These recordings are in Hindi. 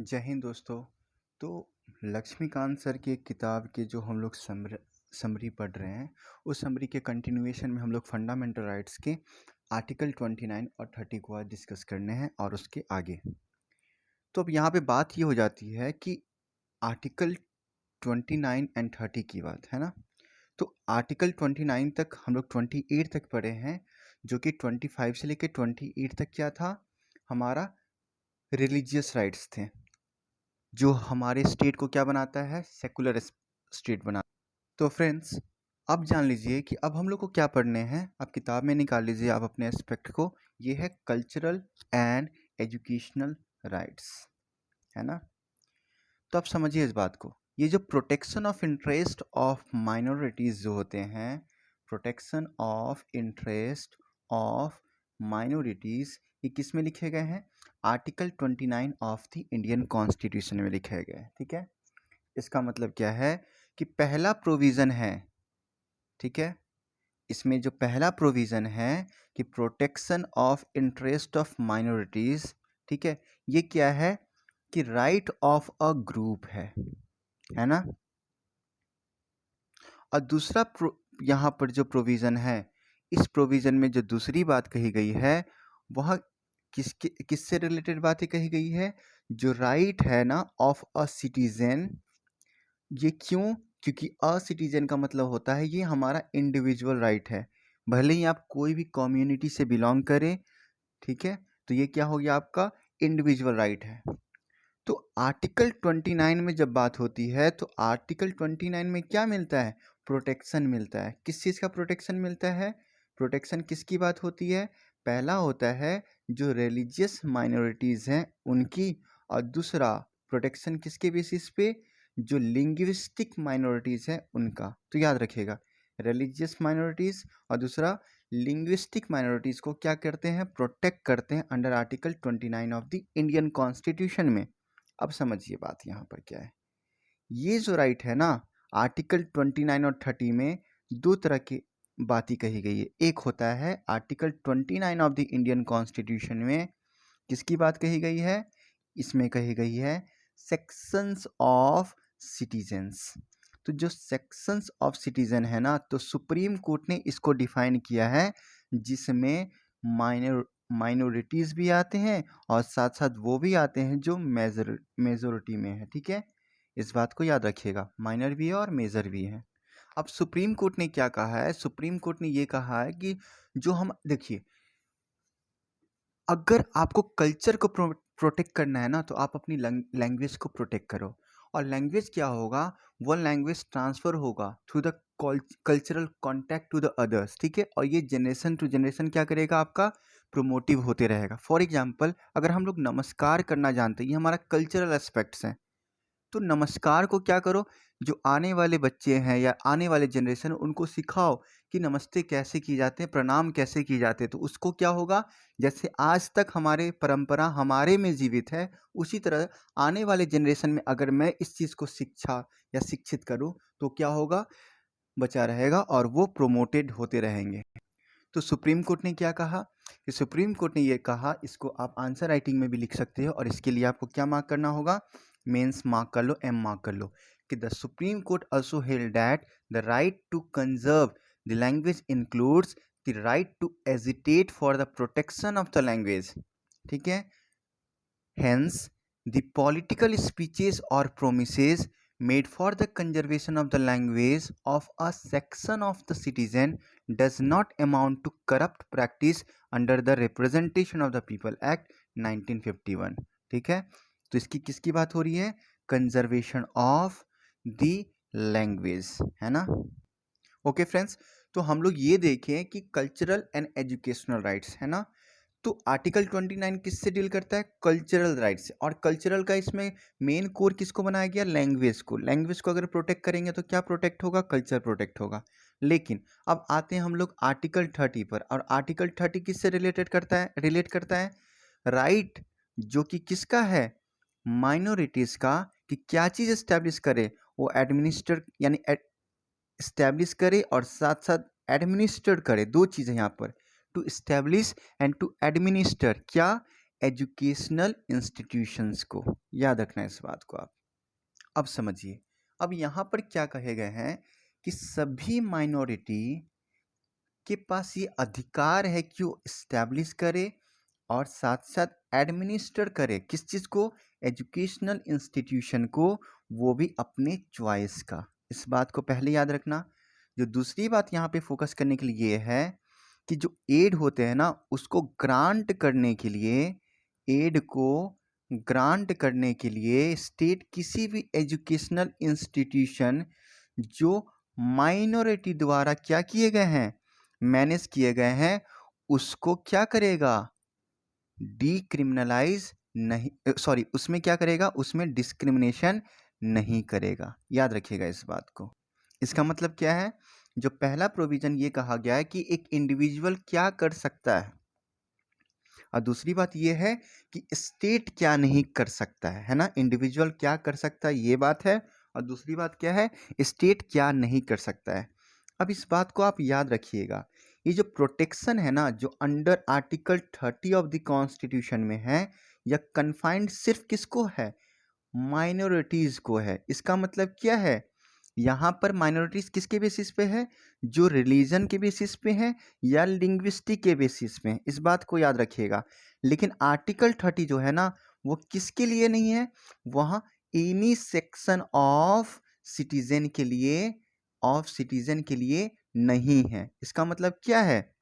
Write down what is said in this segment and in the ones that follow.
जय हिंद दोस्तों। तो लक्ष्मीकांत सर की एक किताब के जो हम लोग समरी पढ़ रहे हैं, उस समरी के कंटिन्यूएशन में हम लोग फंडामेंटल राइट्स के आर्टिकल 29 और 30 को आज डिस्कस करने हैं और उसके आगे। तो अब यहाँ पे बात ये हो जाती है कि आर्टिकल 29 एंड 30 की बात है ना। तो आर्टिकल 29 तक हम लोग 28 तक पढ़े हैं, जो कि 25 से लेकर 28 तक क्या था, हमारा रिलीजियस राइट्स थे, जो हमारे स्टेट को क्या बनाता है, सेकुलर स्टेट बनाता है। तो फ्रेंड्स, अब जान लीजिए कि अब हम लोग को क्या पढ़ने हैं। अब किताब में निकाल लीजिए आप अपने एस्पेक्ट को। ये है कल्चरल एंड एजुकेशनल राइट्स, है ना। तो आप समझिए इस बात को। ये जो protection of interest of minorities जो होते हैं, protection of interest of minorities, ये किस में लिखे गए हैं? Article 29 of the Indian constitution में लिखे गए हैं। ठीक है। इसका मतलब क्या है कि पहला प्रोविज़न है, ठीक है, इसमें जो पहला प्रोविज़न है कि protection of interest of minorities, ठीक है, ये क्या है कि राइट ऑफ अ ग्रुप है ना। और दूसरा यहाँ पर जो प्रोविज़न है, इस प्रोविज़न में जो दूसरी बात कही गई है, वह किससे रिलेटेड बातें कही गई है? जो राइट है ना ऑफ अ सिटीजन। ये क्यों? क्योंकि अ सिटीजन का मतलब होता है ये हमारा इंडिविजुअल राइट है, भले ही आप कोई भी कम्युनिटी से बिलोंग करें, ठीक है। तो ये क्या हो गया, आपका इंडिविजुअल राइट है। तो आर्टिकल 29 में जब बात होती है तो आर्टिकल 29 में क्या मिलता है? प्रोटेक्शन मिलता है। किस चीज़ का प्रोटेक्शन मिलता है? प्रोटेक्शन किसकी बात होती है? पहला होता है जो रिलीजियस माइनॉरिटीज़ हैं उनकी, और दूसरा प्रोटेक्शन किसके बेसिस पे? जो लिंग्विस्टिक माइनॉरिटीज़ हैं उनका। तो याद रखिएगा, रिलीजियस माइनॉरिटीज़ और दूसरा लिंग्विस्टिक माइनॉरिटीज़ को क्या करते हैं? प्रोटेक्ट करते हैं under article 29 of the Indian constitution में। अब समझिए बात यहाँ पर क्या है। ये जो राइट है ना, आर्टिकल 29 और 30 में दो तरह की बातें कही गई है। एक होता है article 29 of the Indian constitution में किसकी बात कही गई है? इसमें कही गई है सेक्शंस ऑफ सिटीजन्स। तो जो सेक्शंस ऑफ सिटीजन है ना, तो सुप्रीम कोर्ट ने इसको डिफाइन किया है, जिसमें माइनॉरिटीज़ भी आते हैं और साथ साथ वो भी आते हैं जो मेजोरिटी में है। ठीक है, इस बात को याद रखिएगा, माइनर भी है और मेजर भी है। अब सुप्रीम कोर्ट ने क्या कहा है? सुप्रीम कोर्ट ने ये कहा है कि जो हम देखिए, अगर आपको कल्चर को प्रोटेक्ट करना है ना, तो आप अपनी लैंग्वेज को प्रोटेक्ट करो। और लैंग्वेज क्या होगा? वो लैंग्वेज ट्रांसफ़र होगा through the cultural contact to the others. ठीक है, और ये जनरेशन टू जनरेशन क्या करेगा? आपका प्रोमोटिव होते रहेगा। फॉर एग्जाम्पल, अगर हम लोग नमस्कार करना जानते हैं, ये हमारा कल्चरल एस्पेक्ट्स हैं, तो नमस्कार को क्या करो, जो आने वाले बच्चे हैं या आने वाले जनरेशन, उनको सिखाओ कि नमस्ते कैसे किए जाते हैं, प्रणाम कैसे किए जाते हैं। तो उसको क्या होगा, जैसे आज तक हमारे परंपरा हमारे में जीवित है, उसी तरह आने वाले जनरेशन में अगर मैं इस चीज़ को शिक्षा या शिक्षित करूँ तो क्या होगा, बचा रहेगा और वो प्रोमोटेड होते रहेंगे। तो सुप्रीम कोर्ट ने क्या कहा कि सुप्रीम कोर्ट ने ये कहा, इसको आप आंसर राइटिंग में भी लिख सकते हो, और इसके लिए आपको क्या मार्क करना होगा? मेंस मार्क कर लो, एम मार्क कर लो, कि the supreme court also held that the right to conserve the language includes the right to agitate for the protection of the language. ठीक है, hence the political speeches or promises made for the conservation of the language of a section of the citizen does not amount to corrupt practice under the representation of the people act 1951। ठीक है, तो इसकी किसकी बात हो रही है? कंजर्वेशन ऑफ द लैंग्वेज, है ना। ओके फ्रेंड्स, तो हम लोग ये देखें कि कल्चरल एंड एजुकेशनल राइट्स, है ना। तो आर्टिकल 29 किससे डील करता है? कल्चरल राइट्स से। और कल्चरल का इसमें मेन कोर किसको बनाया गया? लैंग्वेज को। लैंग्वेज को अगर प्रोटेक्ट करेंगे तो क्या प्रोटेक्ट होगा? कल्चर प्रोटेक्ट होगा। लेकिन अब आते हैं हम लोग आर्टिकल 30 पर, और आर्टिकल 30 किससे रिलेट करता है राइट, जो कि किसका है? माइनॉरिटीज़ का, कि क्या चीज़ एस्टैब्लिश करे? वो एडमिनिस्टर यानी इस्टेब्लिश करे और साथ साथ एडमिनिस्टर करे। दो चीज़ें यहाँ पर, to establish and to administer. क्या? एजुकेशनल इंस्टीट्यूशंस को। याद रखना इस बात को आप। अब समझिए, अब यहाँ पर क्या कहे गए हैं कि सभी माइनॉरिटी के पास ये अधिकार है कि वो इस्टेब्लिश करे और साथ साथ एडमिनिस्टर करे किस चीज़ को, एजुकेशनल इंस्टीट्यूशन को, वो भी अपने चॉइस का। इस बात को पहले याद रखना। जो दूसरी बात यहाँ पे फोकस करने के लिए ये है कि जो एड होते हैं ना, उसको ग्रांट करने के लिए, एड को ग्रांट करने के लिए स्टेट किसी भी एजुकेशनल इंस्टीट्यूशन जो माइनॉरिटी द्वारा क्या किए गए हैं, मैनेज किए गए हैं, उसको क्या करेगा, डीक्रिमिनलाइज नहीं, सॉरी, उसमें क्या करेगा, उसमें डिस्क्रिमिनेशन नहीं करेगा। याद रखिएगा इस बात को। इसका मतलब क्या है, जो पहला प्रोविजन ये कहा गया है कि एक इंडिविजुअल क्या कर सकता है, और दूसरी बात ये है कि स्टेट क्या नहीं कर सकता है ना। इंडिविजुअल क्या कर सकता है ये बात है, और दूसरी बात क्या है, स्टेट क्या नहीं कर सकता है। अब इस बात को आप याद रखिएगा, ये जो प्रोटेक्शन है ना, जो under article 30 of the constitution में है, या कन्फाइंड सिर्फ किसको है, माइनॉरिटीज़ को है। इसका मतलब क्या है, यहाँ पर माइनॉरिटीज़ किसके बेसिस पे है, जो रिलीजन के बेसिस पे है या लिंग्विस्टिक के बेसिस पे है, इस बात को याद रखिएगा। लेकिन आर्टिकल 30 जो है ना, वो किसके लिए नहीं है, वहाँ एनी सेक्शन ऑफ सिटीजन के लिए, नहीं है। इसका मतलब क्या है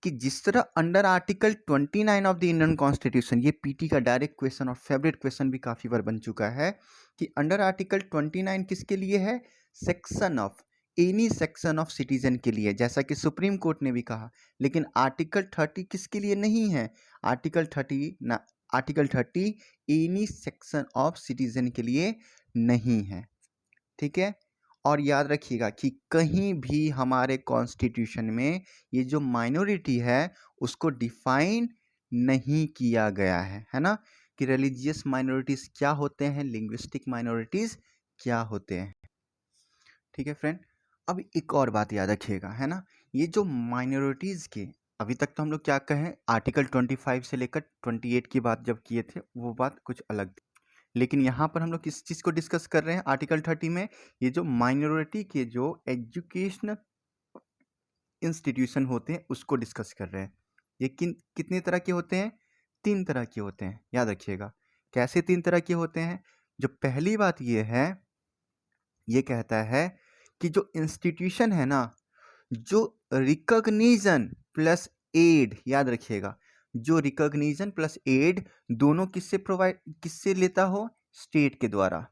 कि जिस तरह under article 29 of the Indian constitution, ये पीटी का डायरेक्ट क्वेश्चन और फेवरेट क्वेश्चन भी काफ़ी बार बन चुका है, कि अंडर आर्टिकल 29 किसके लिए है, section of, any section of citizen के लिए, जैसा कि सुप्रीम कोर्ट ने भी कहा। लेकिन आर्टिकल 30 किसके लिए नहीं है, article 30 any section of citizen के लिए नहीं है। ठीक है, और याद रखिएगा कि कहीं भी हमारे कॉन्स्टिट्यूशन में ये जो माइनॉरिटी है उसको डिफाइन नहीं किया गया है ना, कि रिलीजियस माइनॉरिटीज़ क्या होते हैं, लिंग्विस्टिक माइनॉरिटीज़ क्या होते हैं। ठीक है फ्रेंड, अब एक और बात याद रखिएगा, है ना, ये जो माइनॉरिटीज़ के, अभी तक तो हम लोग क्या कहें, आर्टिकल 25 से लेकर 28 की बात जब किए थे वो बात कुछ अलग थी, लेकिन यहाँ पर हम लोग किस चीज़ को डिस्कस कर रहे हैं, आर्टिकल 30 में ये जो माइनॉरिटी के जो एजुकेशनल इंस्टीट्यूशन होते हैं उसको डिस्कस कर रहे हैं। ये कितने तरह के होते हैं, 3 तरह के होते हैं। याद रखिएगा कैसे 3 तरह के होते हैं। जो पहली बात ये है, ये कहता है कि जो इंस्टीट्यूशन है ना, जो रिकॉग्निशन प्लस एड, याद रखिएगा, जो रिकॉग्निशन प्लस एड दोनों किससे लेता हो, स्टेट के द्वारा।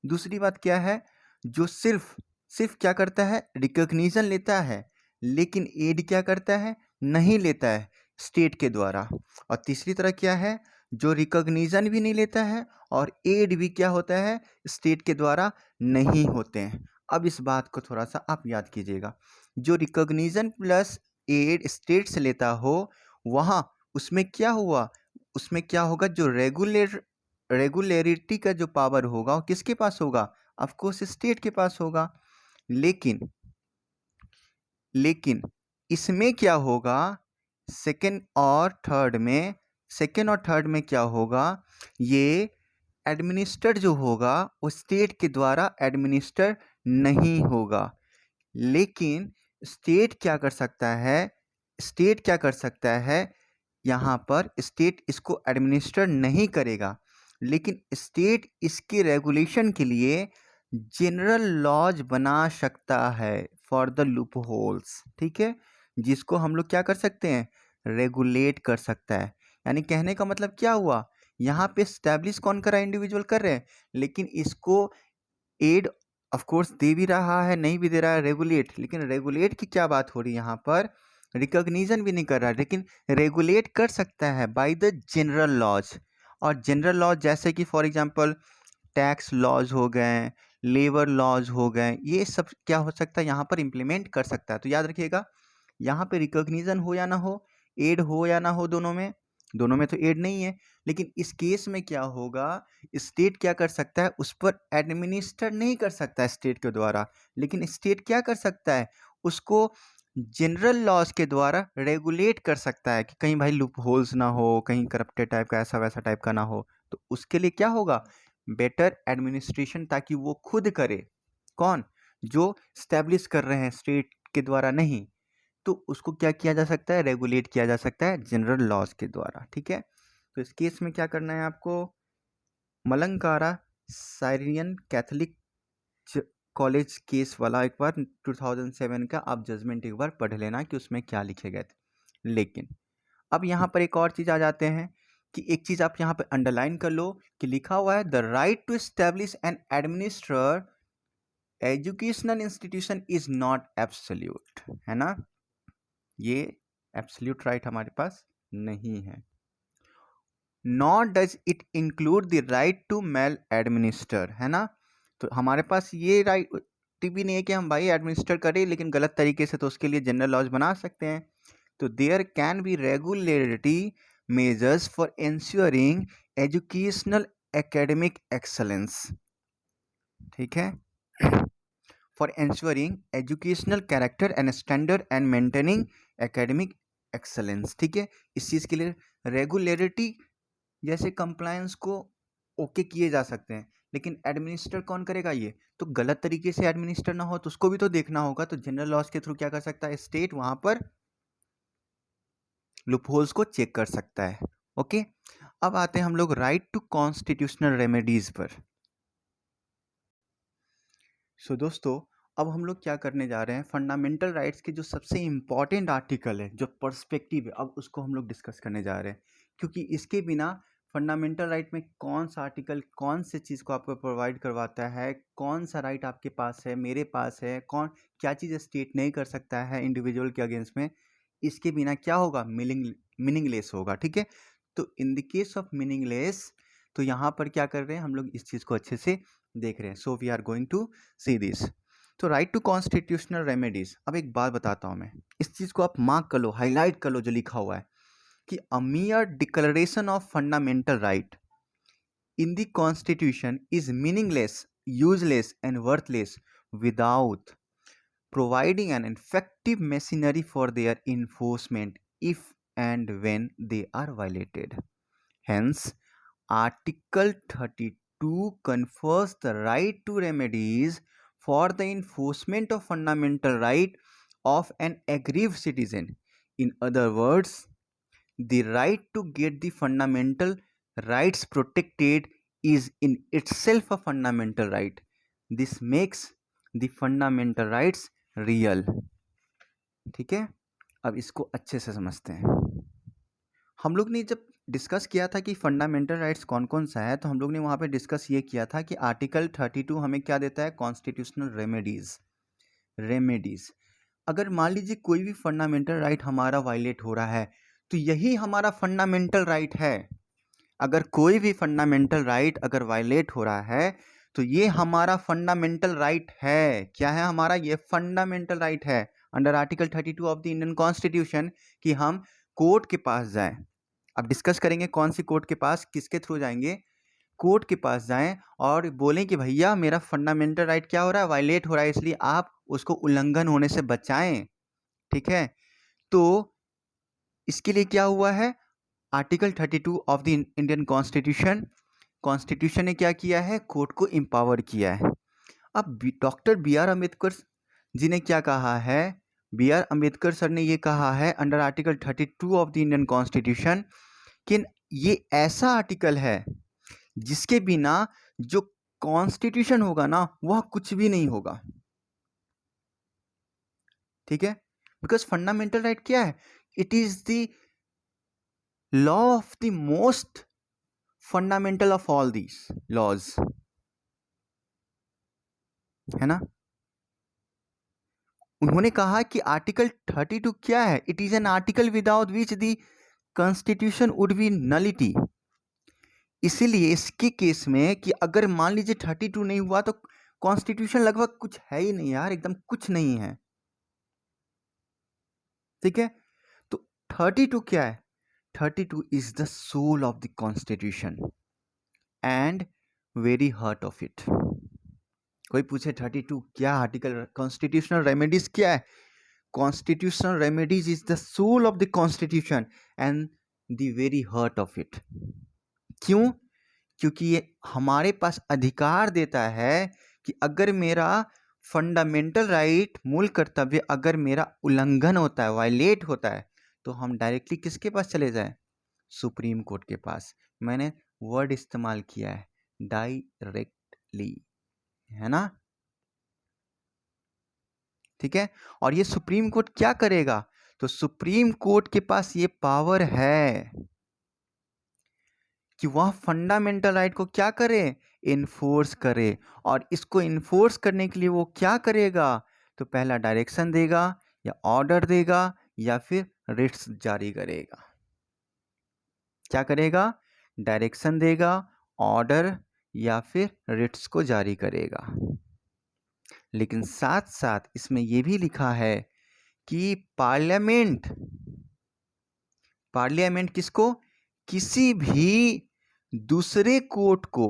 दूसरी बात क्या है, जो सिर्फ क्या करता है, रिकॉग्निशन लेता है, लेकिन एड क्या करता है, नहीं लेता है, स्टेट के द्वारा। और तीसरी तरह क्या है, जो रिकॉग्निशन भी नहीं लेता है और एड भी क्या होता है, स्टेट के द्वारा नहीं होते हैं। अब इस बात को थोड़ा सा आप याद कीजिएगा, जो रिकॉग्निशन प्लस एड स्टेट से लेता हो, वहाँ उसमें क्या हुआ, उसमें क्या होगा, जो रेगुलेरिटी का जो पावर होगा वो किसके पास होगा, ऑफ कोर्स स्टेट के पास होगा। लेकिन इसमें क्या होगा, सेकेंड और थर्ड में क्या होगा, ये एडमिनिस्टर्ड जो होगा वो स्टेट के द्वारा एडमिनिस्टर नहीं होगा। लेकिन स्टेट क्या कर सकता है, यहाँ पर स्टेट इसको एडमिनिस्टर नहीं करेगा, लेकिन स्टेट इसके रेगुलेशन के लिए जनरल लॉज बना सकता है फॉर द लूप होल्स। ठीक है, जिसको हम लोग क्या कर सकते हैं, रेगुलेट कर सकता है। यानी कहने का मतलब क्या हुआ, यहाँ पे स्टैब्लिश कौन कर रहा है, इंडिविजुअल कर रहे हैं, लेकिन इसको एड ऑफ कोर्स दे भी रहा है, नहीं भी दे रहा है, रेगुलेट। लेकिन रेगुलेट की क्या बात हो रही है यहाँ पर, रिकॉग्निशन भी नहीं कर रहा है, लेकिन रेगुलेट कर सकता है बाय द जनरल लॉज। और जनरल लॉज जैसे कि फॉर एग्जांपल टैक्स लॉज हो गए, लेबर लॉज हो गए, ये सब क्या हो सकता है, यहाँ पर इम्प्लीमेंट कर सकता है। तो याद रखिएगा, यहाँ पे रिकॉग्निशन हो या ना हो, एड हो या ना हो, दोनों में तो एड नहीं है, लेकिन इस केस में क्या होगा, स्टेट क्या कर सकता है, उस पर एडमिनिस्टर नहीं कर सकता है स्टेट के द्वारा, लेकिन स्टेट क्या कर सकता है, उसको जनरल लॉज के द्वारा रेगुलेट कर सकता है कि कहीं भाई लूप होल्स ना हो, कहीं करप्टेड टाइप का ऐसा वैसा टाइप का ना हो। तो उसके लिए क्या होगा, बेटर एडमिनिस्ट्रेशन, ताकि वो खुद करे। कौन, जो स्टैब्लिश कर रहे हैं स्टेट के द्वारा नहीं, तो उसको क्या किया जा सकता है, रेगुलेट किया जा सकता है जनरल लॉज के द्वारा। ठीक है, तो इस केस में क्या करना है आपको, मलंकारा साइरियन कैथोलिक कॉलेज केस वाला एक बार 2007 का आप जजमेंट एक बार पढ़ लेना कि उसमें क्या लिखे गए थे। लेकिन अब यहाँ पर एक और चीज़ आ जाते हैं कि एक चीज़ आप यहाँ पे अंडरलाइन कर लो कि लिखा हुआ है the right to establish and administer educational institution is not absolute, है ना, ये एब्सोल्यूट राइट हमारे पास नहीं है। Not does it include the right to maladminister, है ना, तो हमारे पास ये राइट भी नहीं है कि हम भाई एडमिनिस्टर करें लेकिन गलत तरीके से, तो उसके लिए जनरल लॉज बना सकते हैं। तो there can be regulatory measures for ensuring educational academic excellence, ठीक है, for ensuring educational character and standard and maintaining academic excellence. ठीक है, इस चीज़ के लिए रेगुलेटरी जैसे कंप्लायंस को ओके किए जा सकते हैं, लेकिन एडमिनिस्टर कौन करेगा, ये तो गलत तरीके से एडमिनिस्टर ना हो तो उसको भी तो देखना होगा। तो जनरल लॉज के थ्रू क्या कर सकता है, स्टेट वहां पर लूपहोल्स को चेक कर सकता है। ओके, अब आते हैं हम लोग राइट टू कॉन्स्टिट्यूशनल रेमेडीज पर। सो दोस्तों, अब हम लोग क्या करने जा रहे हैं, फंडामेंटल राइट्स के जो सबसे इम्पॉर्टेंट आर्टिकल है, जो पर्सपेक्टिव है, अब उसको हम लोग डिस्कस करने जा रहे हैं। क्योंकि इसके बिना फंडामेंटल राइट में कौन सा आर्टिकल कौन से चीज़ को आपको प्रोवाइड करवाता है, कौन सा राइट आपके पास है, मेरे पास है, कौन क्या चीज़ स्टेट नहीं कर सकता है इंडिविजुअल के अगेंस्ट में, इसके बिना क्या होगा, मीनिंगलेस होगा। ठीक है, तो इन द केस ऑफ मीनिंगलेस, तो यहाँ पर क्या कर रहे हैं हम लोग, इस चीज़ को अच्छे से देख रहे हैं। So we are going to see this. तो राइट टू कॉन्स्टिट्यूशनल रेमेडीज, अब एक बात बताता हूँ मैं, इस चीज़ को आप मार्क कर लो, हाईलाइट कर लो, जो लिखा हुआ है कि अ mere declaration of fundamental right in the constitution is meaningless, useless and worthless without providing an effective machinery for their enforcement if and when they are violated. Hence, Article 32 confers the right to remedies for the enforcement of fundamental right of an aggrieved citizen. In other words, the right to get the fundamental rights protected is in itself a fundamental right. This makes the fundamental rights real. ठीक है, अब इसको अच्छे से समझते हैं। हम लोग ने जब डिस्कस किया था कि फंडामेंटल राइट्स कौन कौन सा है, तो हम लोग ने वहाँ पे डिस्कस ये किया था कि आर्टिकल 32 हमें क्या देता है, कॉन्स्टिट्यूशनल रेमेडीज। अगर मान लीजिए कोई भी फंडामेंटल राइट हमारा वायलेट हो रहा है, तो यही हमारा फंडामेंटल राइट है। अगर कोई भी फंडामेंटल राइट अगर वायलेट हो रहा है, तो ये हमारा फंडामेंटल राइट है। क्या है हमारा, ये फंडामेंटल राइट है under article 32 of the Indian constitution, कि हम कोर्ट के पास जाएं। अब डिस्कस करेंगे कौन सी कोर्ट के पास, किसके थ्रू जाएंगे, कोर्ट के पास जाएं और बोलें कि भैया मेरा फंडामेंटल राइट क्या हो रहा है, वायलेट हो रहा है, इसलिए आप उसको उल्लंघन होने से बचाएं। ठीक है, तो इसके लिए क्या हुआ है, article 32 of the Indian constitution ने क्या किया है, कोर्ट को एम्पावर किया है। अब doctor B are Ambedkar ji ने क्या कहा है, बी आर अम्बेडकर सर ने ये कहा है under article 32 of the Indian constitution कि ये ऐसा आर्टिकल है जिसके बिना जो कॉन्स्टिट्यूशन होगा ना, वह कुछ भी नहीं होगा। ठीक है, बिकॉज फंडामेंटल राइट क्या है, it is the law of the most fundamental of all these laws, है ना। उन्होंने कहा कि आर्टिकल 32 क्या है, it is an article without which the constitution would be nullity. इसीलिए इसके केस में कि अगर मान लीजिए 32 नहीं हुआ तो कॉन्स्टिट्यूशन लगभग कुछ है ही नहीं यार, एकदम कुछ नहीं है। ठीक है, तो 32 क्या है, 32 is the soul of the constitution and very heart of it. कोई पूछे 32 क्या आर्टिकल, कॉन्स्टिट्यूशनल रेमेडीज क्या है, constitutional remedies is the soul of the constitution and the very heart of it. क्यों? क्योंकि ये हमारे पास अधिकार देता है कि अगर मेरा फंडामेंटल राइट, मूल कर्तव्य अगर मेरा उल्लंघन होता है, वायलेट होता है, तो हम डायरेक्टली किसके पास चले जाएं? सुप्रीम कोर्ट के पास। मैंने वर्ड इस्तेमाल किया है, डायरेक्टली, है ना? ठीक है। और ये सुप्रीम कोर्ट क्या करेगा? तो सुप्रीम कोर्ट के पास ये पावर है कि वह फंडामेंटल राइट को क्या करे? इन्फोर्स करे। और इसको इन्फोर्स करने के लिए वो क्या करेगा? तो पहला डायरेक्शन देगा, या ऑर्डर देगा, या फिर रिट्स जारी करेगा। क्या करेगा? डायरेक्शन देगा, ऑर्डर, या फिर रिट्स को जारी करेगा। लेकिन साथ साथ इसमें यह भी लिखा है कि पार्लियामेंट किसको? किसी भी दूसरे कोर्ट को,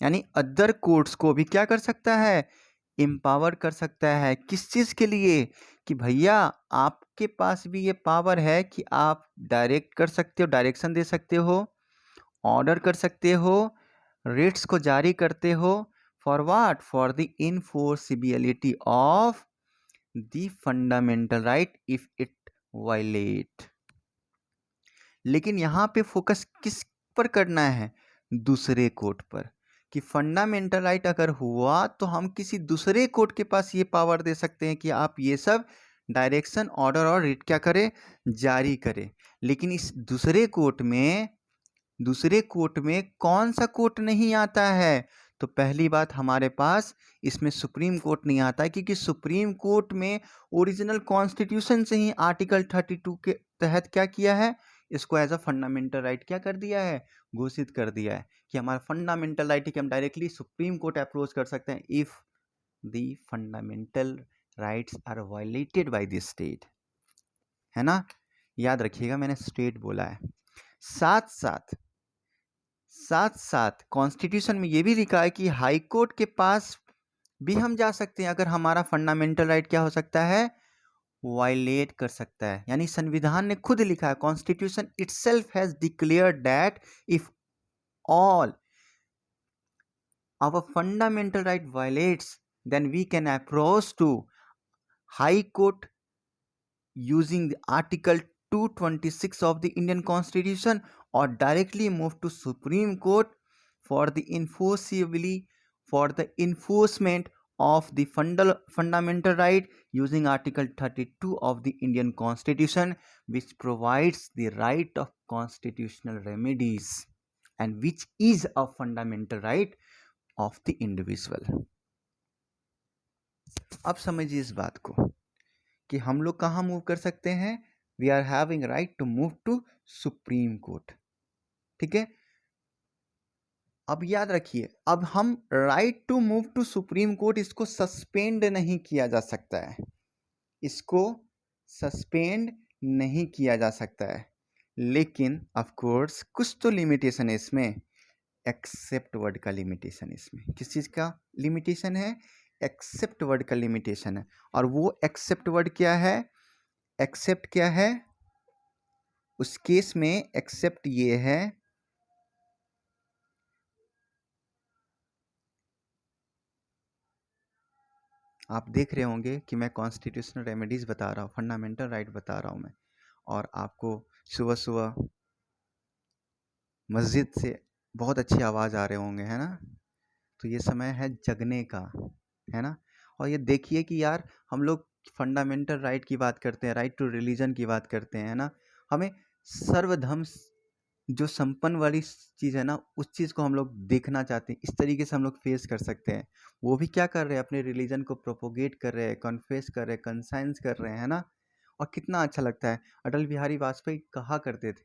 यानी अदर कोर्ट्स को भी क्या कर सकता है? एम्पावर कर सकता है। किस चीज के लिए? कि भैया आपके पास भी ये पावर है कि आप डायरेक्ट कर सकते हो, डायरेक्शन दे सकते हो, ऑर्डर कर सकते हो, रिट्स को जारी करते हो। For what? For the enforceability of the fundamental right if it violate. लेकिन यहाँ पे फोकस किस पर करना है? दूसरे कोर्ट पर। कि फंडामेंटल राइट अगर हुआ तो हम किसी दूसरे कोर्ट के पास ये पावर दे सकते हैं कि आप ये सब डायरेक्शन, ऑर्डर और रिट क्या करें? जारी करें। लेकिन इस दूसरे कोर्ट में कौन सा कोर्ट नहीं आता है? तो पहली बात, हमारे पास इसमें सुप्रीम कोर्ट नहीं आता है, क्योंकि सुप्रीम कोर्ट में ओरिजिनल कॉन्स्टिट्यूशन से ही आर्टिकल 32 के तहत क्या किया है? इसको एज अ फंडामेंटल राइट क्या कर दिया है? घोषित कर दिया है कि हमारा फंडामेंटल राइट है कि हम डायरेक्टली सुप्रीम कोर्ट अप्रोच कर सकते हैं if the fundamental rights are violated by the state, है ना? याद रखिएगा, मैंने स्टेट बोला है। साथ साथ कॉन्स्टिट्यूशन में यह भी लिखा है कि हाई कोर्ट के पास भी हम जा सकते हैं अगर हमारा फंडामेंटल राइट क्या हो सकता है? वायलेट कर सकता है। यानी संविधान ने खुद लिखा है, constitution itself has declared that if all our fundamental right violates then we can approach to high court using the article 226 of the Indian Constitution or directly move to Supreme Court for the enforcement of the fundamental right using article 32 of the Indian Constitution, which provides the right of constitutional remedies and which is a fundamental right of the individual. अब समझिए इस बात को कि हम लोग कहाँ मूव कर सकते हैं? We are having right to move to supreme court. ठीक है। अब याद रखिए, अब हम right to move to supreme court, इसको सस्पेंड नहीं किया जा सकता है, इसको सस्पेंड नहीं किया जा सकता है। लेकिन ऑफ कोर्स कुछ तो लिमिटेशन है इसमें, एक्सेप्ट वर्ड का लिमिटेशन इसमें। किस चीज का लिमिटेशन है? एक्सेप्ट वर्ड का लिमिटेशन है। और वो एक्सेप्ट वर्ड क्या है? एक्सेप्ट क्या है उस केस में? एक्सेप्ट ये है, आप देख रहे होंगे कि मैं कॉन्स्टिट्यूशनल रेमेडीज बता रहा हूँ, फंडामेंटल राइट बता रहा हूँ मैं, और आपको सुबह सुबह मस्जिद से बहुत अच्छी आवाज़ आ रहे होंगे, है ना? तो ये समय है जगने का, है ना? और ये देखिए कि यार हम लोग फंडामेंटल राइट की बात करते हैं, राइट टू रिलीजन की बात करते हैं, है ना? हमें सर्वधर्म जो संपन्न वाली चीज़ है ना, उस चीज़ को हम लोग देखना चाहते हैं, इस तरीके से हम लोग फेस कर सकते हैं। वो भी क्या कर रहे हैं? अपने रिलीजन को प्रोपोगेट कर रहे हैं, कन्फेस कर रहे हैं, कंसाइंस कर रहे हैं ना? और कितना अच्छा लगता है। अटल बिहारी वाजपेयी कहा करते थे,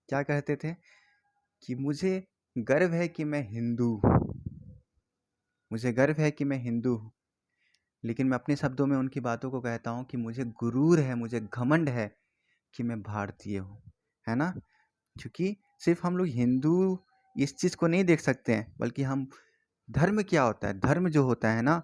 क्या कहते थे? कि मुझे गर्व है कि मैं हिंदू हूँ, मुझे गर्व है कि मैं हिंदू हूँ। लेकिन मैं अपने शब्दों में उनकी बातों को कहता हूँ कि मुझे गुरूर है, मुझे घमंड है कि मैं भारतीय हूँ, है ना? क्योंकि सिर्फ हम लोग हिंदू इस चीज़ को नहीं देख सकते हैं, बल्कि हम धर्म क्या होता है? धर्म जो होता है ना,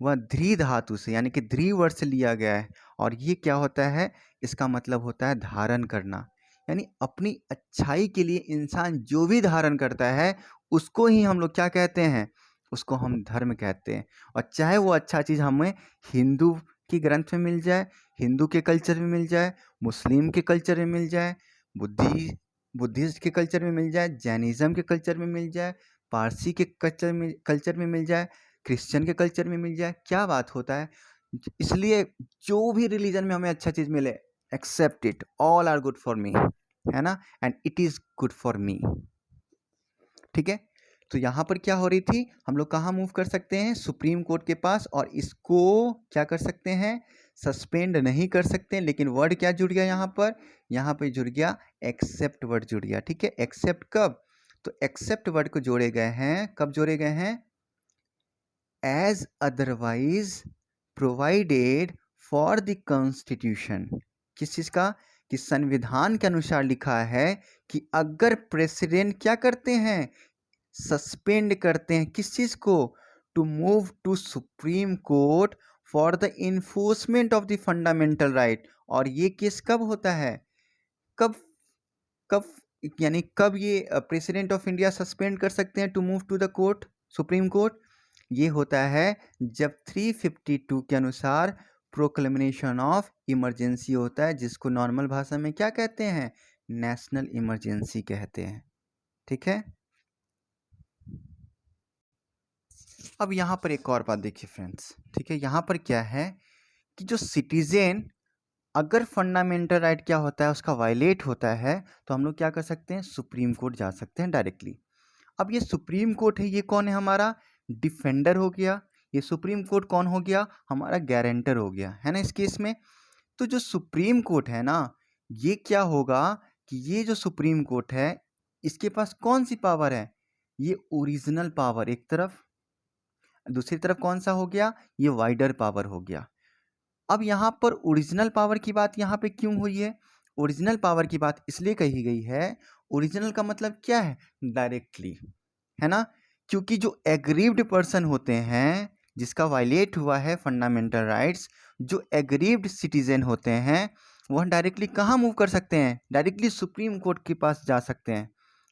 वह ध्री धातु से यानी कि ध्री वर्ड से लिया गया है। और ये क्या होता है, इसका मतलब होता है धारण करना, यानी अपनी अच्छाई के लिए इंसान जो भी धारण करता है उसको ही हम लोग क्या कहते हैं, उसको हम धर्म कहते हैं। और चाहे वो अच्छा चीज़ हमें हिंदू की ग्रंथ में मिल जाए, हिंदू के कल्चर में मिल जाए, मुस्लिम के कल्चर में मिल जाए, बुद्धिस्ट के कल्चर में मिल जाए, जैनिज़्म के कल्चर में मिल जाए, पारसी के कल्चर में मिल जाए, क्रिश्चियन के कल्चर में मिल जाए, क्या बात होता है। इसलिए जो भी रिलीजन में हमें अच्छा चीज़ मिले, except it, all are good for me, है ना, and it is good for me. ठीक है, तो यहाँ पर क्या हो रही थी, हम लोग कहाँ मूव कर सकते हैं, सुप्रीम कोर्ट के पास, और इसको क्या कर सकते हैं, सस्पेंड नहीं कर सकते। लेकिन वर्ड क्या जुड़ गया यहाँ पे जुड़ गया एक्सेप्ट वर्ड जुड़ गया। ठीक है, एक्सेप्ट कब, तो एक्सेप्ट वर्ड को जोड़े गए हैं, कब जोड़े गए हैं, as otherwise provided for the constitution. किस चीज़ का, कि संविधान के अनुसार लिखा है कि अगर प्रेसिडेंट क्या करते हैं, सस्पेंड करते हैं किस चीज़ को, to move to supreme court for the enforcement of the fundamental right. और ये केस कब होता है, कब कब यानी कब ये प्रेसिडेंट ऑफ इंडिया सस्पेंड कर सकते हैं to move to the court, supreme court, ये होता है जब 352 के अनुसार प्रोक्लेमेशन ऑफ इमरजेंसी होता है, जिसको नॉर्मल भाषा में क्या कहते हैं, नेशनल इमरजेंसी कहते हैं। ठीक है, अब यहाँ पर एक और बात देखिए फ्रेंड्स। ठीक है, यहाँ पर क्या है कि जो सिटीजन अगर फंडामेंटल राइट क्या होता है उसका वायलेट होता है, तो हम लोग क्या कर सकते हैं, सुप्रीम कोर्ट जा सकते हैं डायरेक्टली। अब ये सुप्रीम कोर्ट है, ये कौन है, हमारा डिफेंडर हो गया। ये सुप्रीम कोर्ट कौन हो गया, हमारा गारंटर हो गया, है ना इस केस में। तो जो सुप्रीम कोर्ट है ना, ये क्या होगा कि ये जो सुप्रीम कोर्ट है इसके पास कौन सी पावर है, ये ओरिजिनल पावर एक तरफ, दूसरी तरफ कौन सा हो गया, ये वाइडर पावर हो गया। अब यहाँ पर ओरिजिनल पावर की बात यहाँ पे क्यों हुई है, ओरिजिनल पावर की बात इसलिए कही गई है, ओरिजिनल का मतलब क्या है, डायरेक्टली, है ना, क्योंकि जो एग्रीव्ड पर्सन होते हैं, जिसका वायलेट हुआ है फंडामेंटल राइट्स, जो एग्रीव्ड सिटीजन होते हैं, वह डायरेक्टली कहाँ मूव कर सकते हैं, डायरेक्टली सुप्रीम कोर्ट के पास जा सकते हैं।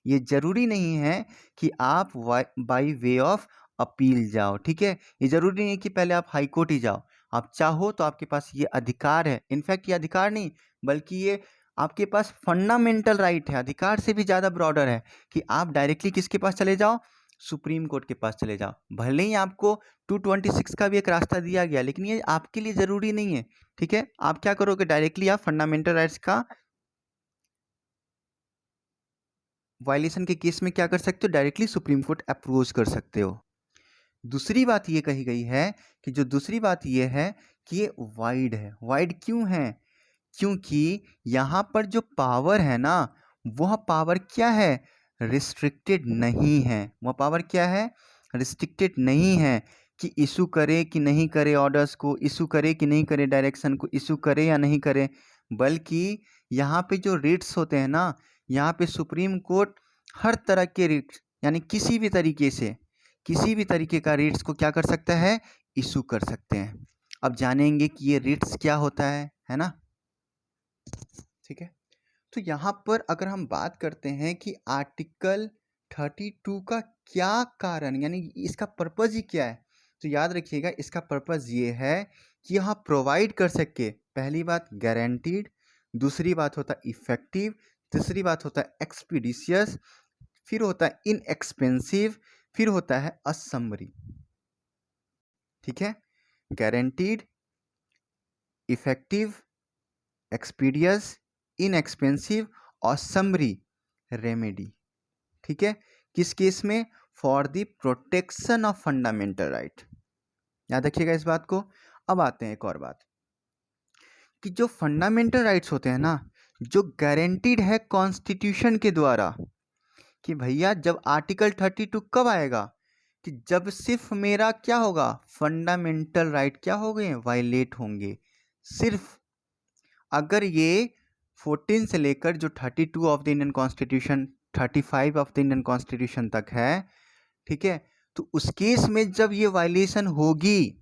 ये जरूरी नहीं है कि आप बाय वे ऑफ अपील जाओ। ठीक है, ये जरूरी नहीं है कि पहले आप हाई कोर्ट ही जाओ, आप चाहो तो आपके पास ये अधिकार है। इनफैक्ट ये अधिकार नहीं, बल्कि ये आपके पास फंडामेंटल राइट है, अधिकार से भी ज़्यादा ब्रॉडर है कि आप डायरेक्टली किसके पास चले जाओ, सुप्रीम कोर्ट के पास चले जाओ। भले ही आपको 226 का भी एक रास्ता दिया गया, लेकिन ये आपके लिए ज़रूरी नहीं है। ठीक है, आप क्या करोगे, डायरेक्टली आप फंडामेंटल राइट्स का वायलेशन के केस में क्या कर सकते हो, डायरेक्टली सुप्रीम कोर्ट अप्रोच कर सकते हो। दूसरी बात ये कही गई है कि जो दूसरी बात ये है कि ये वाइड है। वाइड क्यों है, क्योंकि यहाँ पर जो पावर है ना, वह पावर क्या है, रिस्ट्रिक्टेड नहीं है। वह पावर क्या है, रिस्ट्रिक्टेड नहीं है कि इशू करे कि नहीं करे, ऑर्डर्स को इशू करे कि नहीं करे, डायरेक्शन को इशू करे या नहीं करे, बल्कि यहाँ पे जो रिट्स होते हैं ना, यहाँ पे सुप्रीम कोर्ट हर तरह के रिट्स, यानी किसी भी तरीके से किसी भी तरीके का रिट्स को क्या कर सकता है, इशू कर सकते हैं। अब जानेंगे कि ये रिट्स क्या होता है ना। ठीक है, तो यहाँ पर अगर हम बात करते हैं कि आर्टिकल 32 का क्या कारण, यानी इसका पर्पज़ ही क्या है, तो याद रखिएगा इसका पर्पज़ ये है कि यहाँ प्रोवाइड कर सके, पहली बात गारंटीड, दूसरी बात होता है इफेक्टिव, तीसरी बात होता है एक्सपीडिशियस, फिर होता है इनएक्सपेंसिव, फिर होता है असम्बरी। ठीक है, गारंटीड, इफेक्टिव, एक्सपीडियस, इनएक्सपेंसिव और समरी रेमेडी। ठीक है, किस केस में, for the protection of fundamental right. याद रखिएगा इस बात को। अब आते हैं एक और बात कि जो फंडामेंटल राइट्स होते हैं ना, जो गारंटीड है कॉन्स्टिट्यूशन के द्वारा, कि भैया जब आर्टिकल 32 कब आएगा, कि जब सिर्फ मेरा क्या होगा, फंडामेंटल राइट क्या हो गए, वायलेट होंगे। सिर्फ अगर ये 14 से लेकर जो 32 of the Indian constitution, 35 of the Indian constitution तक है, ठीक है, तो उस केस में जब ये वायलेशन होगी,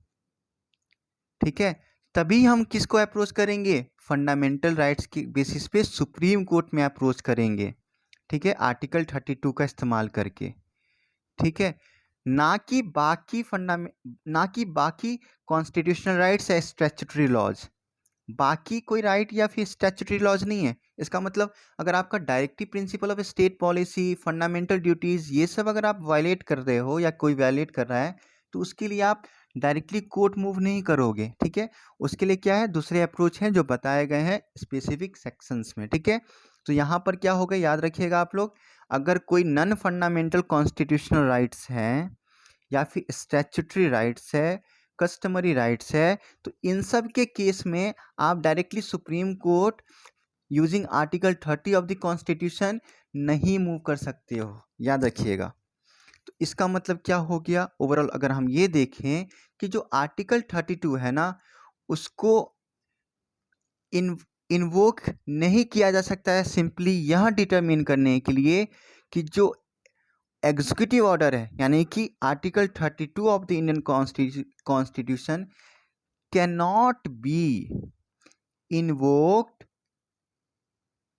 ठीक है, तभी हम किसको अप्रोच करेंगे, फंडामेंटल राइट्स के बेसिस पे सुप्रीम कोर्ट में अप्रोच करेंगे, ठीक है, आर्टिकल 32 का इस्तेमाल करके, ठीक है, ना कि बाकी कॉन्स्टिट्यूशनल राइट्स या स्टैट्यूटरी लॉज, बाकी कोई राइट या फिर स्टैट्यूटरी लॉज नहीं है। इसका मतलब अगर आपका directive principle of state policy, fundamental duties, ये सब अगर आप वायलेट कर रहे हो या कोई वायलेट कर रहा है, तो उसके लिए आप डायरेक्टली कोर्ट मूव नहीं करोगे, ठीक है, उसके लिए क्या है, दूसरे अप्रोच हैं जो बताए गए हैं स्पेसिफिक सेक्शंस में, ठीक है। तो यहाँ पर क्या होगा, याद रखिएगा आप लोग, अगर कोई नॉन फंडामेंटल कॉन्स्टिट्यूशनल राइट्स हैं या फिर स्टैट्यूटरी राइट्स है, कस्टमरी राइट्स है, तो इन सब के केस में आप directly supreme court using article 30 of the constitution नहीं मूव कर सकते हो, याद रखिएगा। तो इसका मतलब क्या हो गया, ओवरऑल अगर हम ये देखें कि जो आर्टिकल 32 है ना, उसको इन्वोक नहीं किया जा सकता है सिंपली यह डिटरमिन करने के लिए कि जो एग्जीक्यूटिव ऑर्डर है, यानी कि article 32 of the Indian constitution can not be invoked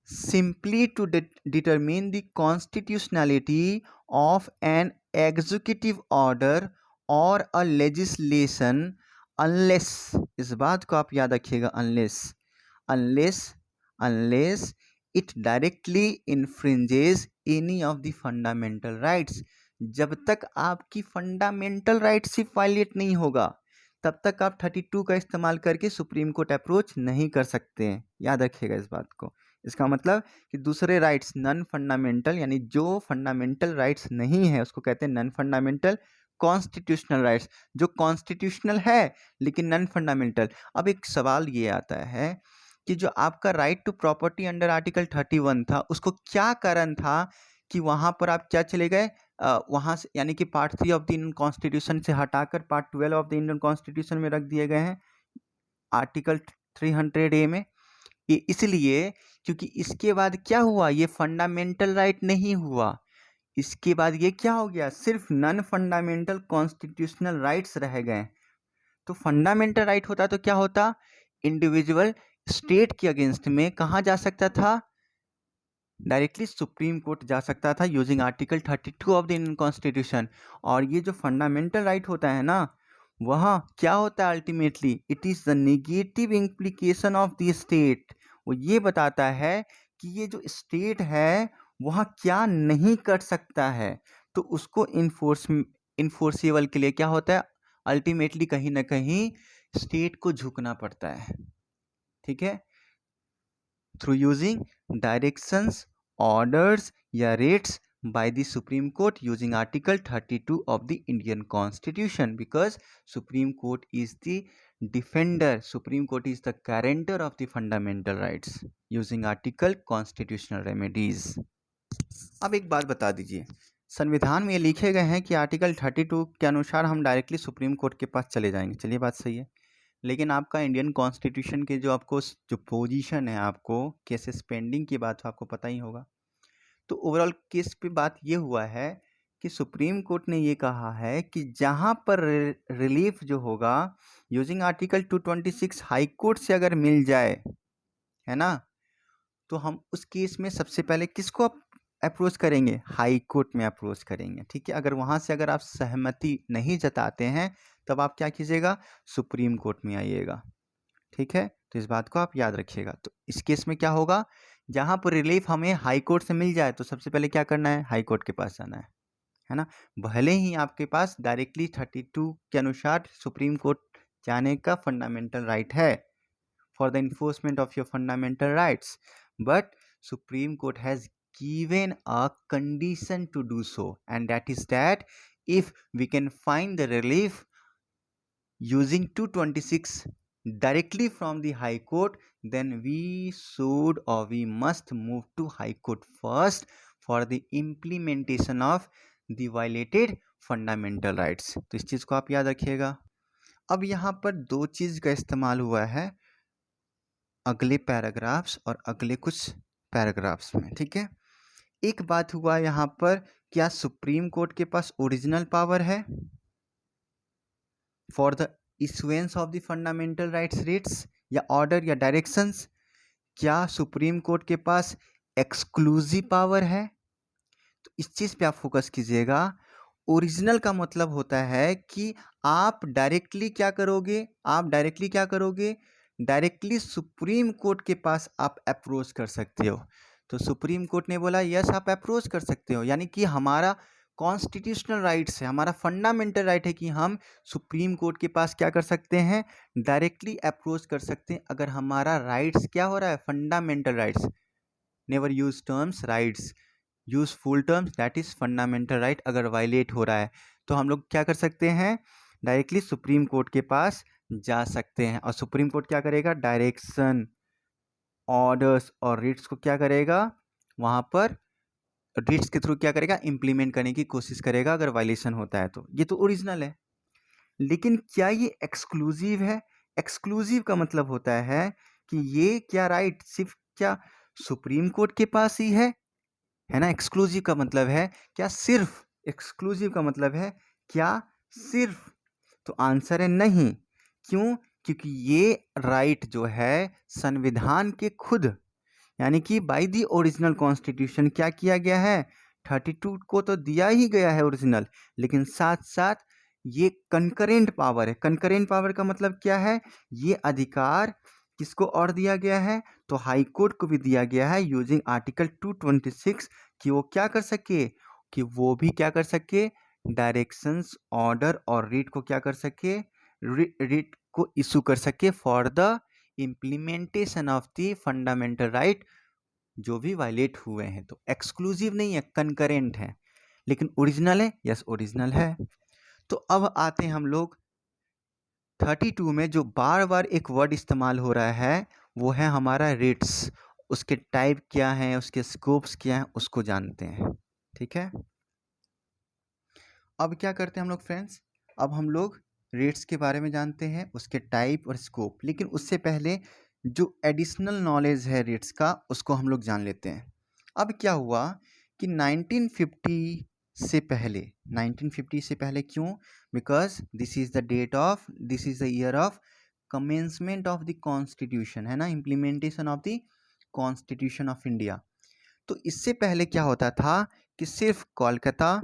simply to determine the constitutionality of an executive order or a legislation unless, इस बात को आप याद रखिएगा, unless it directly infringes any of the fundamental rights। जब तक आपकी फंडामेंटल राइट्स ही वायलेट नहीं होगा, तब तक आप 32 का इस्तेमाल करके सुप्रीम कोर्ट अप्रोच नहीं कर सकते हैं, याद रखिएगा इस बात को। इसका मतलब कि दूसरे राइट्स नॉन फंडामेंटल, यानी जो फंडामेंटल राइट्स नहीं है उसको कहते हैं नॉन फंडामेंटल कॉन्स्टिट्यूशनल राइट्स, जो कॉन्स्टिट्यूशनल है लेकिन नॉन फंडामेंटल। अब एक सवाल ये आता है कि जो आपका right to property under article 31 था, उसको क्या कारण था कि वहाँ पर आप क्या चले गए, वहाँ से, यानी कि part 3 of the Indian constitution से हटाकर part 12 of the Indian constitution में रख दिए गए हैं आर्टिकल 300A में। ये इसलिए क्योंकि इसके बाद क्या हुआ, ये फंडामेंटल राइट नहीं हुआ, इसके बाद ये क्या हो गया, सिर्फ नॉन फंडामेंटल कॉन्स्टिट्यूशनल राइट्स रह गए। तो फंडामेंटल राइट होता तो क्या होता, इंडिविजुअल स्टेट के अगेंस्ट में कहाँ जा सकता था, डायरेक्टली सुप्रीम कोर्ट जा सकता था using article 32 of the Indian constitution. और ये जो फंडामेंटल राइट होता है ना, वह क्या होता है ultimately, it is the negative implication of the state. वो ये बताता है कि ये जो स्टेट है वह क्या नहीं कर सकता है, तो उसको इन्फोर्सेबल के लिए क्या होता है, अल्टीमेटली कहीं ना कहीं स्टेट को झुकना पड़ता है, ठीक है, थ्रू यूजिंग डायरेक्शंस, ऑर्डर्स या rates by the Supreme Court using Article 32 of the Indian Constitution, because Supreme Court is the defender, Supreme Court is the guarantor of the fundamental rights using article constitutional remedies। अब एक बात बता दीजिए, संविधान में ये लिखे गए हैं कि आर्टिकल 32 के अनुसार हम डायरेक्टली सुप्रीम कोर्ट के पास चले जाएंगे, चलिए बात सही है, लेकिन आपका इंडियन कॉन्स्टिट्यूशन के जो आपको जो पोजीशन है, आपको केसेस पेंडिंग की बात तो आपको पता ही होगा। तो ओवरऑल केस पे बात ये हुआ है कि सुप्रीम कोर्ट ने ये कहा है कि जहाँ पर रिलीफ जो होगा यूजिंग आर्टिकल 226 हाई कोर्ट से अगर मिल जाए, है ना, तो हम उस केस में सबसे पहले किसको अप्रोच करेंगे, हाई कोर्ट में अप्रोच करेंगे, ठीक है। अगर वहाँ से अगर आप सहमति नहीं जताते हैं तब आप क्या कीजिएगा, सुप्रीम कोर्ट में आइएगा, ठीक है। तो इस बात को आप याद रखिएगा। तो इस केस में क्या होगा, जहाँ पर रिलीफ हमें हाई कोर्ट से मिल जाए तो सबसे पहले क्या करना है, हाई कोर्ट के पास जाना है ना। भले ही आपके पास डायरेक्टली 32 के अनुसार सुप्रीम कोर्ट जाने का फंडामेंटल राइट है for the enforcement of your fundamental rights, but supreme court has given a condition to do so, and that is that if we can find the relief using 226 directly from the high court, then we should or we must move to high court first for the implementation of the violated fundamental rights। तो इस चीज़ को आप याद रखिएगा। अब यहाँ पर दो चीज़ का इस्तेमाल हुआ है अगले पैराग्राफ्स और अगले कुछ पैराग्राफ्स में, ठीक है। एक बात हुआ यहाँ पर, क्या सुप्रीम कोर्ट के पास ओरिजिनल पावर है for the issuance of the fundamental rights writs या ऑर्डर या डायरेक्शंस, क्या सुप्रीम कोर्ट के पास एक्सक्लूसिव पावर है? तो इस चीज़ पे आप फोकस कीजिएगा। ओरिजिनल का मतलब होता है कि आप डायरेक्टली क्या करोगे, डायरेक्टली सुप्रीम कोर्ट के पास आप अप्रोच कर सकते हो। तो सुप्रीम कोर्ट ने बोला यस आप अप्रोच कर सकते हो, यानी कि हमारा कॉन्स्टिट्यूशनल राइट्स है, हमारा फंडामेंटल राइट है कि हम सुप्रीम कोर्ट के पास क्या कर सकते हैं, डायरेक्टली अप्रोच कर सकते हैं अगर हमारा राइट्स क्या हो रहा है, fundamental rights. Never use terms rights, use full terms, that is fundamental right. अगर वायलेट हो रहा है तो हम लोग क्या कर सकते हैं, डायरेक्टली सुप्रीम कोर्ट के पास जा सकते हैं। और सुप्रीम कोर्ट क्या करेगा, डायरेक्शन, ऑर्डर्स और रिट्स को क्या करेगा, वहाँ पर रिट्स के थ्रू क्या करेगा, इम्प्लीमेंट करने की कोशिश करेगा अगर वायलेशन होता है तो। ये तो ओरिजिनल है, लेकिन क्या ये एक्सक्लूसिव है? एक्सक्लूसिव का मतलब होता है कि ये क्या राइट सिर्फ क्या सुप्रीम कोर्ट के पास ही है ना। एक्सक्लूसिव का मतलब है क्या सिर्फ, एक्सक्लूसिव का मतलब है क्या सिर्फ। तो आंसर है नहीं। क्यों? क्योंकि ये राइट जो है संविधान के खुद, यानी कि बाय द ओरिजिनल कॉन्स्टिट्यूशन क्या किया गया है, 32 को तो दिया ही गया है ओरिजिनल, लेकिन साथ साथ ये कंकरेंट पावर है। कंकरेंट पावर का मतलब क्या है, ये अधिकार किसको और दिया गया है, तो हाई कोर्ट को भी दिया गया है यूजिंग आर्टिकल 226, कि वो क्या कर सके, कि वो भी क्या कर सके, डायरेक्शंस, ऑर्डर और रीट को क्या कर सके, रीट को इशू कर सके for the implementation of the fundamental right जो भी वायलेट हुए हैं। तो एक्सक्लूसिव नहीं है, कंकरेंट है। लेकिन ओरिजिनल है, यस ओरिजिनल है। तो अब आते हैं हम लोग 32 में जो बार बार एक वर्ड इस्तेमाल हो रहा है वो है हमारा रिट्स। उसके टाइप क्या हैं, उसके स्कोप्स क्या हैं, उसको जानते हैं। ठीक है, अब क्या करते हैं हम लोग फ्रेंड्स, अब हम लोग रेट्स के बारे में जानते हैं, उसके टाइप और स्कोप। लेकिन उससे पहले जो एडिशनल नॉलेज है रेट्स का उसको हम लोग जान लेते हैं। अब क्या हुआ कि 1950 से पहले, 1950 से पहले क्यों, because this is the date of, this is the year of commencement of the constitution, है ना, implementation of the constitution of India. तो इससे पहले क्या होता था कि सिर्फ Kolkata,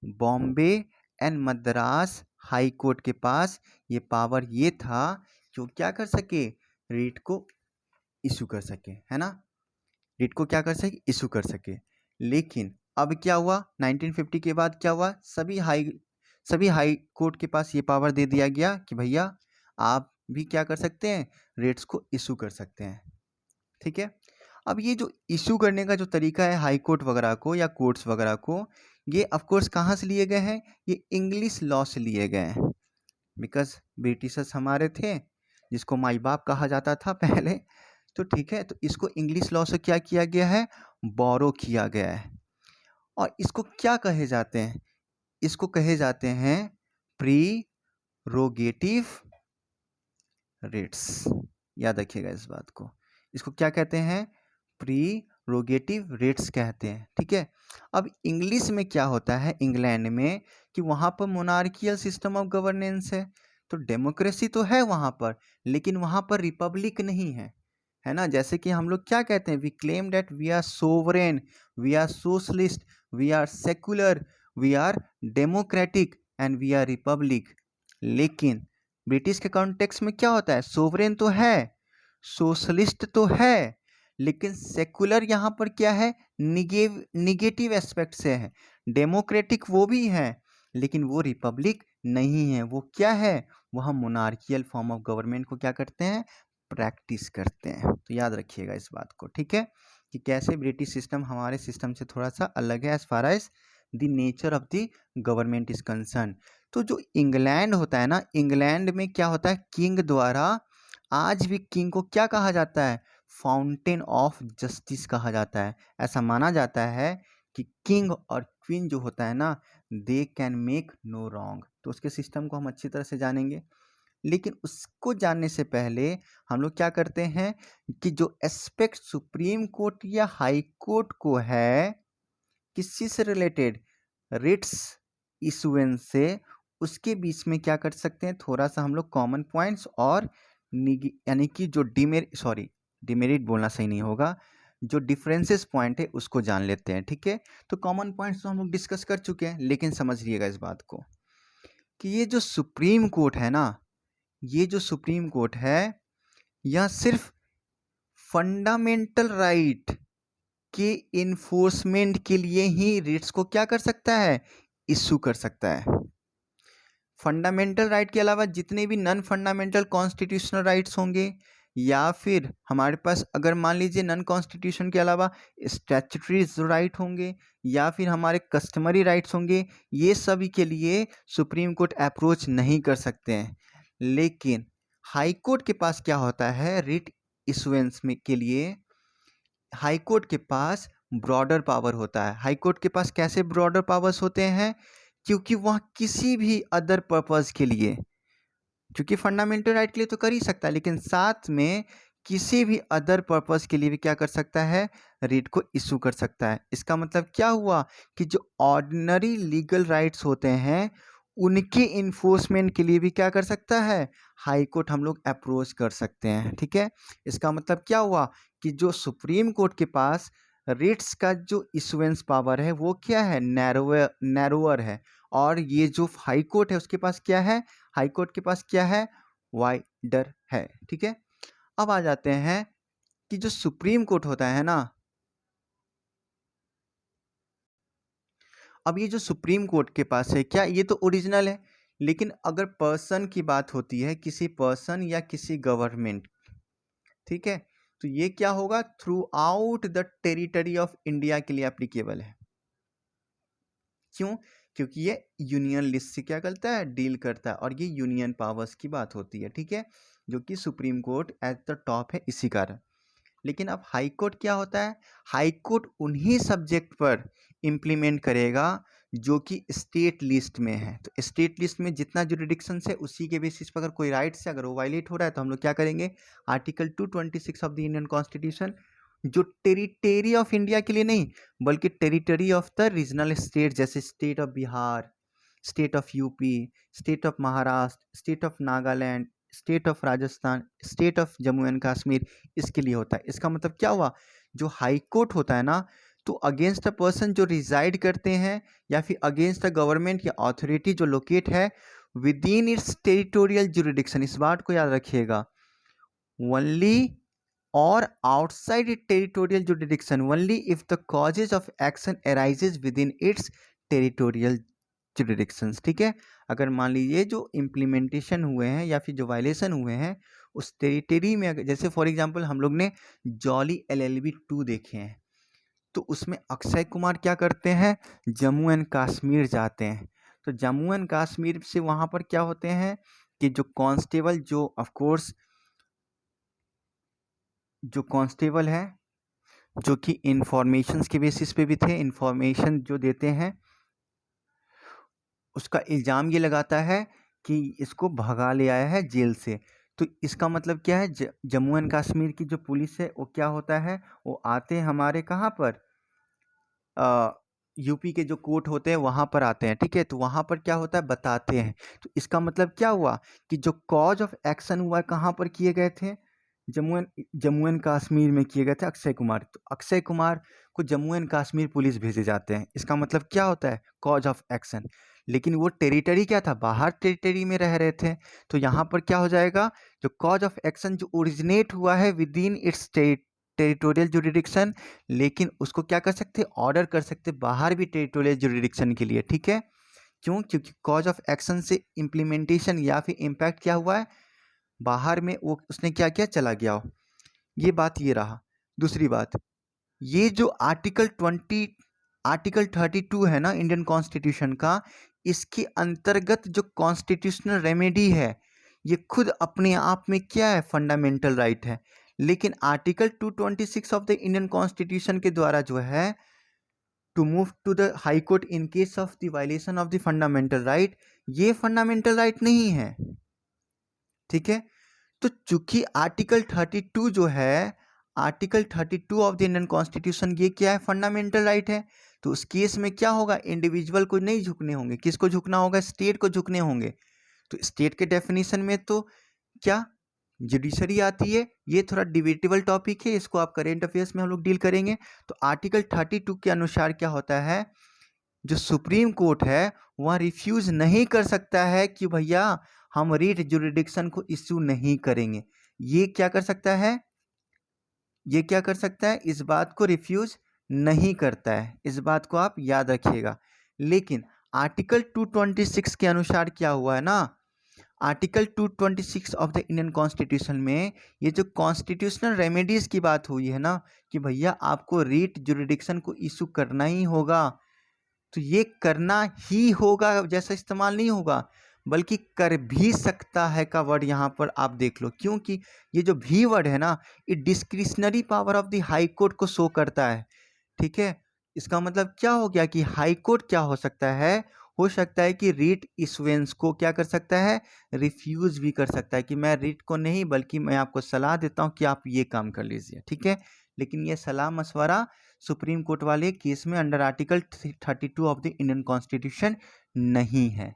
Bombay and Madras high court के पास ये पावर ये था जो क्या कर सके, रीट को इशू कर सके, है ना, रीट को क्या कर सके, इशू कर सके। लेकिन अब क्या हुआ 1950 के बाद, क्या हुआ, सभी हाई कोर्ट के पास ये पावर दे दिया गया कि भैया आप भी क्या कर सकते हैं, रेट्स को इशू कर सकते हैं। ठीक है, अब ये जो इशू करने का जो तरीका है हाई कोर्ट वगैरह को या कोर्ट्स वगैरह को, ये ऑफ कोर्स कहाँ से लिए गए हैं, ये इंग्लिश लॉ से लिए गए हैं। बिकॉज ब्रिटिशर्स हमारे थे जिसको माई बाप कहा जाता था पहले, तो ठीक है, तो इसको इंग्लिश लॉ से क्या किया गया है, बोरो किया गया है। और इसको क्या कहे जाते हैं, इसको कहे जाते हैं प्रीरोगेटिव रिट्स। याद रखिएगा इस बात को, इसको क्या कहते हैं, प्रीरोगेटिव रिट्स कहते हैं। ठीक है, अब इंग्लिश में क्या होता है, इंग्लैंड में, कि वहाँ पर मोनार्कियल सिस्टम ऑफ गवर्नेंस है, तो डेमोक्रेसी तो है वहाँ पर, लेकिन वहाँ पर रिपब्लिक नहीं है ना। जैसे कि हम लोग क्या कहते हैं, we claim that we are sovereign, we are socialist, we are secular, we are democratic and we are republic. लेकिन ब्रिटिश के कॉन्टेक्स्ट में क्या होता है, सोवरेन तो है, सोशलिस्ट तो है, लेकिन सेकुलर यहाँ पर क्या है, निगेटिव एस्पेक्ट से है। डेमोक्रेटिक वो भी है, लेकिन वो रिपब्लिक नहीं है। वो क्या है, वो हम मोनार्कियल फॉर्म ऑफ गवर्नमेंट को क्या करते हैं, प्रैक्टिस करते हैं। तो याद रखिएगा इस बात को, ठीक है, कि कैसे ब्रिटिश सिस्टम हमारे सिस्टम से थोड़ा सा अलग है as far as the nature of the government is concern. तो जो इंग्लैंड होता है ना, इंग्लैंड में क्या होता है, किंग द्वारा, आज भी किंग को क्या कहा जाता है, फाउंटेन ऑफ जस्टिस कहा जाता है। ऐसा माना जाता है कि किंग और क्वीन जो होता है ना, they can make no wrong. तो उसके सिस्टम को हम अच्छी तरह से जानेंगे, लेकिन उसको जानने से पहले हम लोग क्या करते हैं कि जो एस्पेक्ट सुप्रीम कोर्ट या हाई कोर्ट को है किस चीज से रिलेटेड, रिट्स इशुएंस से, उसके बीच में क्या कर सकते हैं, थोड़ा सा हम लोग कॉमन पॉइंट्स और यानी कि जो डिमेरिट बोलना सही नहीं होगा, जो डिफरेंसेस पॉइंट है उसको जान लेते हैं। ठीक है, तो कॉमन पॉइंट्स तो हम लोग डिस्कस कर चुके हैं, लेकिन समझिएगा इस बात को कि ये जो सुप्रीम कोर्ट है ना, ये जो सुप्रीम कोर्ट है, यह सिर्फ फंडामेंटल राइट के इन्फोर्समेंट के लिए ही रिट्स को क्या कर सकता है, इशू कर सकता है। फंडामेंटल राइट के अलावा जितने भी नॉन फंडामेंटल कॉन्स्टिट्यूशनल राइट्स होंगे, या फिर हमारे पास अगर मान लीजिए नॉन कॉन्स्टिट्यूशन के अलावा स्टैट्यूटरी राइट होंगे, या फिर हमारे कस्टमरी राइट्स होंगे, ये सभी के लिए सुप्रीम कोर्ट अप्रोच नहीं कर सकते हैं। लेकिन हाई कोर्ट के पास क्या होता है, रिट इशुएंस में के लिए हाई कोर्ट के पास ब्रॉडर पावर होता है। हाई कोर्ट के पास कैसे ब्रॉडर पावर्स होते हैं, क्योंकि वह किसी भी अदर पर्पस के लिए, क्योंकि फंडामेंटल राइट के लिए तो कर ही सकता है, लेकिन साथ में किसी भी अदर पर्पस के लिए भी क्या कर सकता है, रिट को इशू कर सकता है। इसका मतलब क्या हुआ कि जो ऑर्डिनरी लीगल राइट्स होते हैं उनके इन्फोर्समेंट के लिए भी क्या कर सकता है, हाई कोर्ट हम लोग अप्रोच कर सकते हैं। ठीक है, इसका मतलब क्या हुआ कि जो सुप्रीम कोर्ट के पास रिट्स का जो इशुएंस पावर है वो क्या है, नैरोअर है, और ये जो हाई कोर्ट है उसके पास क्या है, हाई कोर्ट के पास क्या है, वाइडर है। ठीक है, अब आ जाते हैं कि जो सुप्रीम कोर्ट होता है ना, अब ये जो सुप्रीम कोर्ट के पास है क्या, ये तो ओरिजिनल है, लेकिन अगर पर्सन की बात होती है, किसी पर्सन या किसी गवर्नमेंट, ठीक है, तो ये क्या होगा, through out the territory of India के लिए एप्लीकेबल है। क्यों, क्योंकि ये यूनियन लिस्ट से क्या करता है, डील करता है, और ये यूनियन पावर्स की बात होती है। ठीक है, जो कि supreme court at the top है इसी कारण। लेकिन अब हाई कोर्ट क्या होता है, हाई कोर्ट उन्हीं सब्जेक्ट पर इम्प्लीमेंट करेगा जो कि स्टेट लिस्ट में है। तो स्टेट लिस्ट में जितना जुरिडिक्शन है उसी के बेसिस पर अगर कोई राइट्स है, अगर वो वायलेट हो रहा है तो हम लोग क्या करेंगे, article 226 of the Indian constitution, जो टेरिटरी ऑफ इंडिया के लिए नहीं बल्कि territory of the regional state, जैसे state of Bihar, state of UP, state of Maharashtra, state of Nagaland, state of Rajasthan, state of Jammu and Kashmir, इसके लिए होता है। इसका मतलब क्या हुआ, जो हाई कोर्ट होता है ना, तो अगेंस्ट द पर्सन जो रिजाइड करते हैं, या फिर अगेंस्ट द गवर्नमेंट या अथॉरिटी जो लोकेट है with in its territorial jurisdiction, इस बात को याद रखिएगा, only or outside its territorial jurisdiction only if the causes of action arises within its territorial jurisdictions। ठीक है, अगर मान लीजिए जो इम्प्लीमेंटेशन हुए हैं या फिर जो वायलेशन हुए हैं उस टेरिटरी में, जैसे फॉर एग्जांपल हम लोग ने जॉली LLB 2 देखे हैं, तो उसमें अक्षय कुमार क्या करते हैं, जम्मू एंड कश्मीर जाते हैं। तो जम्मू एंड कश्मीर से वहाँ पर क्या होते हैं कि जो कांस्टेबल, जो ऑफकोर्स जो कांस्टेबल है, जो कि इंफॉर्मेशंस के बेसिस पे भी थे, इंफॉर्मेशन जो देते हैं, उसका इल्ज़ाम ये लगाता है कि इसको भगा ले आया है जेल से। तो इसका मतलब क्या है, जम्मू एंड कश्मीर की जो पुलिस है वो क्या होता है, वो आते हैं हमारे कहाँ पर, यूपी के जो कोर्ट होते हैं वहाँ पर आते हैं। ठीक है, तो वहाँ पर क्या होता है, बताते हैं। तो इसका मतलब क्या हुआ कि जो कॉज ऑफ एक्शन हुआ है कहाँ पर किए गए थे, जम्मू एंड कश्मीर में किए गए थे अक्षय कुमार। तो अक्षय कुमार को जम्मू एंड कश्मीर पुलिस भेजे जाते हैं। इसका मतलब क्या होता है, कॉज ऑफ एक्शन। लेकिन वो टेरिटरी क्या था, बाहर टेरिटरी में रह रहे थे। तो यहाँ पर क्या हो जाएगा, जो कॉज ऑफ एक्शन जो ओरिजिनेट हुआ है with in its territorial jurisdiction, लेकिन उसको क्या कर सकते, ऑर्डर कर सकते बाहर भी टेरिटोरियल जुरिडिक्शन के लिए। ठीक है, क्यों, क्योंकि कॉज ऑफ एक्शन से इम्प्लीमेंटेशन या फिर इम्पैक्ट क्या हुआ है, बाहर में वो उसने क्या किया, चला गया हो। ये बात ये रहा। दूसरी बात, ये जो आर्टिकल 32 है ना इंडियन कॉन्स्टिट्यूशन का, इसके अंतर्गत जो कॉन्स्टिट्यूशनल रेमेडी है ये खुद अपने आप में क्या है, फंडामेंटल राइट है। लेकिन article 226 of the Indian constitution के द्वारा जो है, to move to the high court in case of the violation of the fundamental right, ये फंडामेंटल राइट नहीं है। ठीक है, तो चूंकि आर्टिकल 32 जो है, article 32 of the Indian constitution, ये क्या है, फंडामेंटल राइट है। तो उस केस में क्या होगा, इंडिविजुअल को नहीं झुकने होंगे, किसको झुकना होगा, स्टेट को झुकने होंगे। तो स्टेट के डेफिनेशन में तो क्या जुडिशरी आती है, ये थोड़ा डिबेटेबल टॉपिक है, इसको आप करेंट अफेयर्स में हम लोग डील करेंगे। तो आर्टिकल 32 के अनुसार क्या होता है, जो सुप्रीम कोर्ट है वह रिफ्यूज नहीं कर सकता है कि भैया हम रीट जुरिडिक्शन को इश्यू नहीं करेंगे। ये क्या कर सकता है, ये क्या कर सकता है, इस बात को रिफ्यूज नहीं करता है, इस बात को आप याद रखिएगा। लेकिन आर्टिकल 226 के अनुसार क्या हुआ है ना, article 226 of the Indian constitution में ये जो कॉन्स्टिट्यूशनल रेमेडीज की बात हुई है ना, कि भैया आपको रीट जुरिडिक्शन को इशू करना ही होगा, तो ये करना ही होगा जैसा इस्तेमाल नहीं होगा, बल्कि कर भी सकता है का वर्ड यहाँ पर आप देख लो, क्योंकि ये जो भी वर्ड है ना, ये discretionary power of the high court को शो करता है। ठीक है, इसका मतलब क्या हो गया कि हाई कोर्ट क्या हो सकता है, हो सकता है कि रीट इशुएंस को क्या कर सकता है, रिफ्यूज भी कर सकता है, कि मैं रीट को नहीं बल्कि मैं आपको सलाह देता हूँ कि आप ये काम कर लीजिए। ठीक है, लेकिन ये सलाह मशवरा सुप्रीम कोर्ट वाले केस में under article 32 of the Indian constitution नहीं है।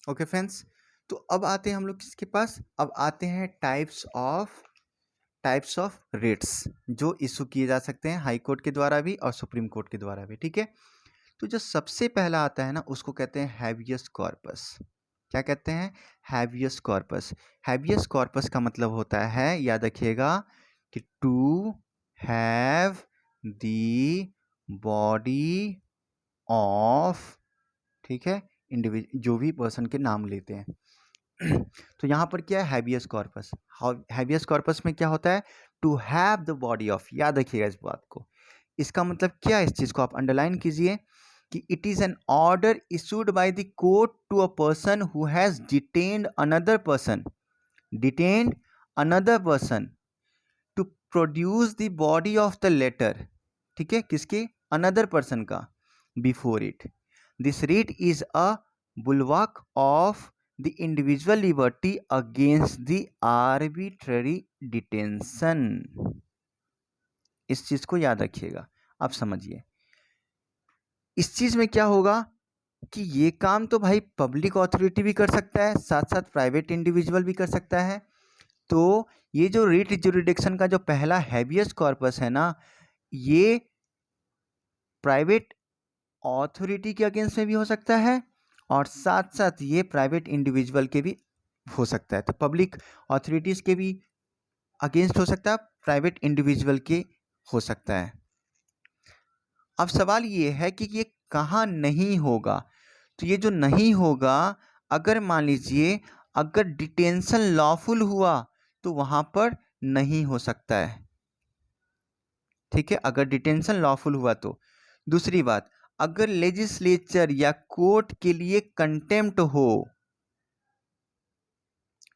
ओके फ्रेंड्स, तो अब आते हैं हम लोग किसके पास, अब आते हैं टाइप्स ऑफ रेट्स जो इशू किए जा सकते हैं हाई कोर्ट के द्वारा भी और सुप्रीम कोर्ट के द्वारा भी। ठीक है, तो जो सबसे पहला आता है ना, उसको कहते हैं हैबियस कॉर्पस। क्या कहते हैं, हैबियस कॉर्पस। हैबियस कॉर्पस का मतलब होता है, याद रखिएगा, कि to have the body of, ठीक है, इंडिविजुअल, जो भी पर्सन के नाम लेते हैं। तो यहाँ पर क्या है, हैबियस कॉर्पस। हैबियस कॉर्पस में क्या होता है, to have the body of, याद रखिएगा इस बात को। इसका मतलब क्या है, इस चीज को आप अंडरलाइन कीजिए, कि it is an order issued by the court to a person who has detained another person, detained another person to produce the body of the latter. ठीक है, किसके, अनदर पर्सन का, before it. This writ is a bulwark of the individual liberty against the arbitrary detention. इस चीज को याद रखिएगा, आप समझिए। इस चीज में क्या होगा कि ये काम तो भाई पब्लिक अथॉरिटी भी कर सकता है, साथ साथ प्राइवेट इंडिविजुअल भी कर सकता है। तो ये जो रीट जुरिडिक्शन का जो पहला हैबियस कॉर्पस है ना, ये प्राइवेट अथॉरिटी के अगेंस्ट में भी हो सकता है, और साथ साथ ये प्राइवेट इंडिविजुअल के भी हो सकता है। तो पब्लिक अथॉरिटीज के भी अगेंस्ट हो सकता है, प्राइवेट इंडिविजुअल के हो सकता है। अब सवाल ये है कि ये कहाँ नहीं होगा। तो ये जो नहीं होगा, अगर मान लीजिए अगर डिटेंशन लॉफुल हुआ तो वहां पर नहीं हो सकता है। ठीक है, अगर डिटेंशन लॉफुल हुआ तो। दूसरी बात, अगर लेजिस्लेचर या कोर्ट के लिए कंटेम्प्ट हो,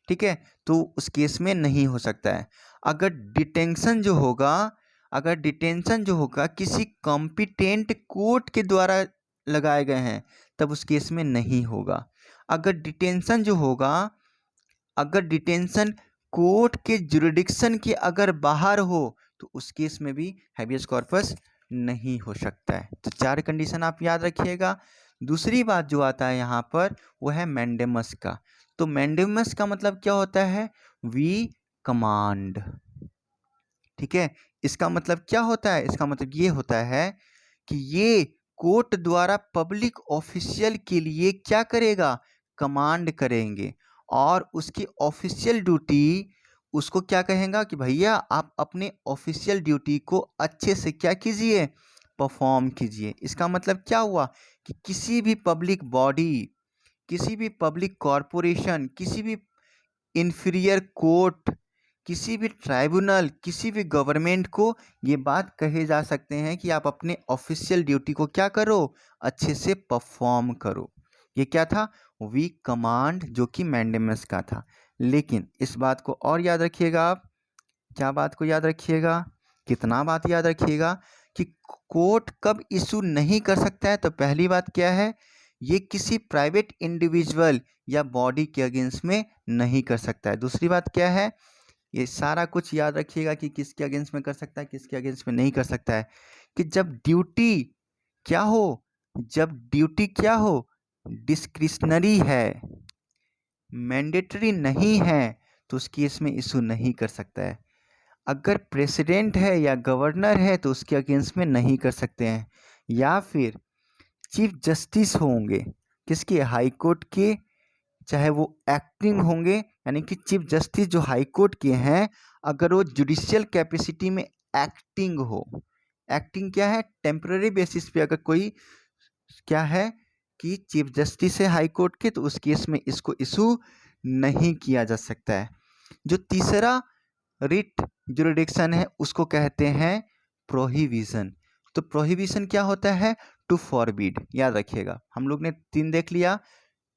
ठीक है, तो उस केस में नहीं हो सकता है। अगर डिटेंशन जो होगा, अगर डिटेंशन जो होगा किसी कॉम्पिटेंट कोर्ट के द्वारा लगाए गए हैं, तब उस केस में नहीं होगा। अगर डिटेंशन जो होगा, अगर डिटेंशन कोर्ट के जुरिडिक्शन के अगर बाहर हो, तो उस केस में भी हैबियस कॉर्पस नहीं हो सकता है। तो चार कंडीशन आप याद रखिएगा। दूसरी बात जो आता है यहाँ पर, वो है मैंडेमस का। तो मैंडेमस का मतलब क्या होता है, वी कमांड। ठीक है, इसका मतलब क्या होता है, इसका मतलब ये होता है कि ये कोर्ट द्वारा पब्लिक ऑफिशियल के लिए क्या करेगा, कमांड करेंगे, और उसकी ऑफिशियल ड्यूटी उसको क्या कहेगा कि भैया आप अपने ऑफिशियल ड्यूटी को अच्छे से क्या कीजिए, परफॉर्म कीजिए। इसका मतलब क्या हुआ कि किसी भी पब्लिक बॉडी, किसी भी पब्लिक कॉरपोरेशन, किसी भी इंफीरियर कोर्ट, किसी भी ट्राइब्यूनल, किसी भी गवर्नमेंट को ये बात कहे जा सकते हैं कि आप अपने ऑफिशियल ड्यूटी को क्या करो, अच्छे से परफॉर्म करो। ये क्या था, वी कमांड, जो कि मैंडेमस का था। लेकिन इस बात को और याद रखिएगा आप, क्या बात को याद रखिएगा, कितना बात याद रखिएगा, कि कोर्ट कब इशू नहीं कर सकता है। तो पहली बात क्या है, ये किसी प्राइवेट इंडिविजुअल या बॉडी के अगेंस्ट में नहीं कर सकता है। दूसरी बात क्या है, ये सारा कुछ याद रखिएगा कि किसके अगेंस्ट में कर सकता है, किसके अगेंस्ट में नहीं कर सकता है। कि जब ड्यूटी क्या हो, जब ड्यूटी क्या हो, डिस्क्रिशनरी है, मैंडेटरी नहीं है, तो उस केस में इशू नहीं कर सकता है। अगर प्रेसिडेंट है या गवर्नर है तो उसके अगेंस्ट में नहीं कर सकते हैं। या फिर चीफ जस्टिस होंगे किसके, हाई कोर्ट के, चाहे वो एक्टिंग होंगे, यानी कि चीफ जस्टिस जो हाई कोर्ट के हैं, अगर वो जुडिशियल कैपेसिटी में एक्टिंग हो, एक्टिंग क्या है, टेम्पररी बेसिस पे अगर कोई क्या है कि चीफ जस्टिस है हाई कोर्ट के, तो उस केस में इसको इशू नहीं किया जा सकता है। जो तीसरा रिट जुरिडिक्शन है उसको कहते हैं प्रोहिबिशन। तो प्रोहिबिशन क्या होता है, टू फॉरबिड, याद रखिएगा। हम लोग ने 3 देख लिया,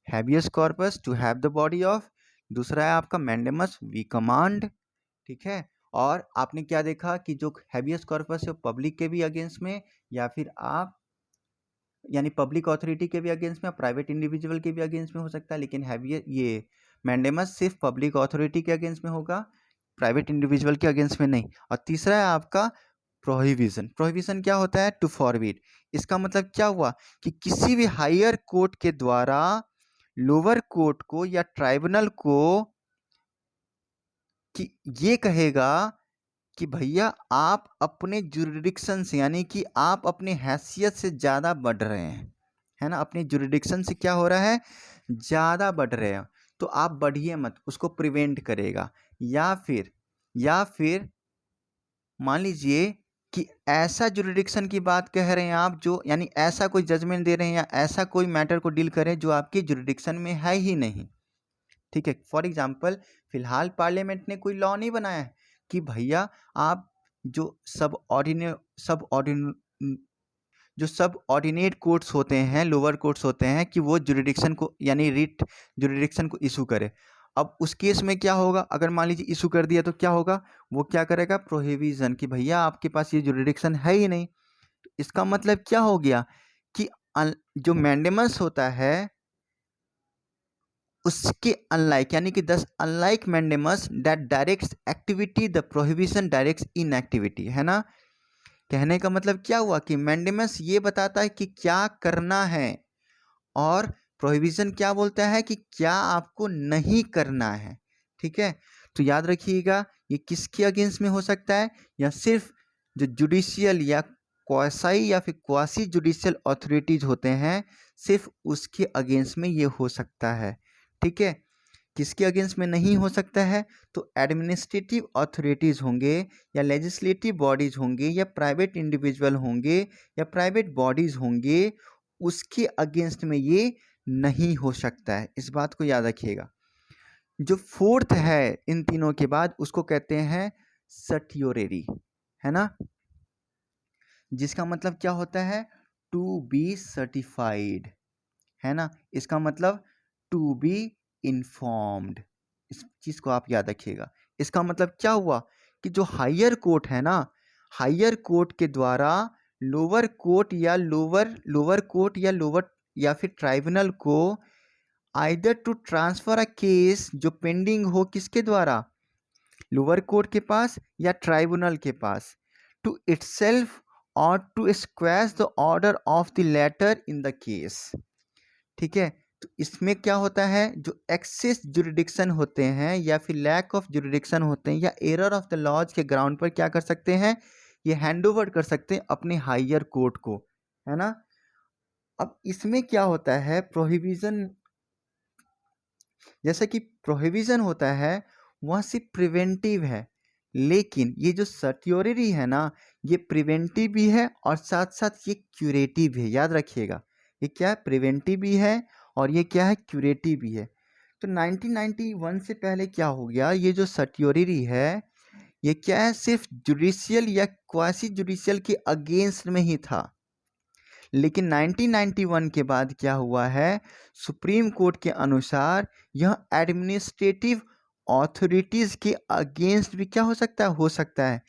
habeas corpus to have the body of, दूसरा है आपका मैंडेमस वी कमांड, ठीक है। और आपने क्या देखा कि जो हैबियस कॉर्पस है पब्लिक के भी अगेंस्ट में, या फिर आप यानी पब्लिक अथॉरिटी के भी अगेंस्ट में, प्राइवेट इंडिविजुअल के भी अगेंस्ट में हो सकता है, लेकिन हैबियस ये मैंडेमस सिर्फ पब्लिक अथॉरिटी के अगेंस्ट में होगा, प्राइवेट इंडिविजुअल के अगेंस्ट में नहीं। और तीसरा है आपका प्रोहिबिशन। प्रोहिबिशन क्या होता है, टू फॉरबिड। इसका मतलब क्या हुआ कि किसी भी हायर कोर्ट के द्वारा लोअर कोर्ट को या ट्राइब्यूनल को कि ये कहेगा कि भैया आप अपने जुरिडिक्शन से, यानी कि आप अपने हैसियत से ज़्यादा बढ़ रहे हैं, है ना, अपने जुरिडिक्शन से क्या हो रहा है, ज़्यादा बढ़ रहे हैं, तो आप बढ़िए मत, उसको प्रिवेंट करेगा। या फिर मान लीजिए कि ऐसा जुरिडिक्शन की बात कह रहे हैं आप, जो यानी ऐसा कोई जजमेंट दे रहे हैं या ऐसा कोई मैटर को डील करें जो आपके जुरिडिक्शन में है ही नहीं, ठीक है। फॉर एग्जाम्पल, फिलहाल पार्लियामेंट ने कोई लॉ नहीं बनाया है कि भैया आप जो सब ऑर्डिनेट कोर्ट्स होते हैं, लोअर कोर्ट्स होते हैं, कि वो जुरिडिक्शन को यानी रिट जुरिडिक्शन को इशू करे। अब उस केस में क्या होगा, अगर मान लीजिए इशू कर दिया तो क्या होगा, वो क्या करेगा, प्रोहिबिशन, कि भैया आपके पास ये जुरिडिक्शन है ही नहीं। तो इसका मतलब क्या हो गया कि जो मैंडेमस होता है उसके अनलाइक, यानी कि दस unlike mandamus that directs activity, the prohibition directs inactivity, है ना। कहने का मतलब क्या हुआ कि मैंडेमस ये बताता है कि क्या करना है, और प्रोहिबिशन क्या बोलता है कि क्या आपको नहीं करना है, ठीक है। तो याद रखिएगा ये किसके अगेंस्ट में हो सकता है, या सिर्फ जो जुडिशियल या क्वासाई या फिर क्वासी जुडिशियल अथॉरिटीज होते हैं, सिर्फ उसके अगेंस्ट में ये हो सकता है, ठीक है। किसके अगेंस्ट में नहीं हो सकता है, तो एडमिनिस्ट्रेटिव अथॉरिटीज़ होंगे, या लेजिस्लेटिव बॉडीज़ होंगे, या प्राइवेट इंडिविजुअल होंगे, या प्राइवेट बॉडीज़ होंगे, उसके अगेंस्ट में ये नहीं हो सकता है। इस बात को याद रखिएगा। जो फोर्थ है इन तीनों के बाद उसको कहते हैं सर्टियोरेरी, है ना, जिसका मतलब क्या होता है, टू बी सर्टिफाइड, है ना। इसका मतलब टू बी इन्फॉर्म्ड, इस चीज़ को आप याद रखिएगा। इसका मतलब क्या हुआ कि जो हायर कोर्ट है ना, हायर कोर्ट के द्वारा लोअर कोर्ट या लोअर या फिर ट्राइब्यूनल को either to transfer a case जो पेंडिंग हो किसके द्वारा, लोअर कोर्ट के पास या ट्राइब्यूनल के पास, टू इटसेल्फ और to squash the order of the latter in the case, ठीक है। तो इसमें क्या होता है, जो एक्सेस जुरिडिक्शन होते हैं या फिर लैक ऑफ जुरिडिक्शन होते हैं या एरर ऑफ द लॉज के ग्राउंड पर क्या कर सकते हैं, ये हैंड ओवर कर सकते हैं अपने हायर कोर्ट को, है ना। अब इसमें क्या होता है, प्रोहिबिशन, जैसा कि प्रोहिबिशन होता है वह सिर्फ प्रिवेंटिव है, लेकिन ये जो सर्टियोररी है ना, ये प्रिवेंटिव भी है और साथ साथ ये क्यूरेटिव भी है। याद रखिएगा ये क्या है, प्रिवेंटिव भी है और ये क्या है, क्यूरेटिव भी है। तो 1991 से पहले क्या हो गया, ये जो सर्टियोररी है ये क्या है, सिर्फ जुडिशियल या क्वासी जुडिशियल के अगेंस्ट में ही था, लेकिन 1991 के बाद क्या हुआ है, सुप्रीम कोर्ट के अनुसार यह एडमिनिस्ट्रेटिव ऑथोरिटीज के अगेंस्ट भी क्या हो सकता है,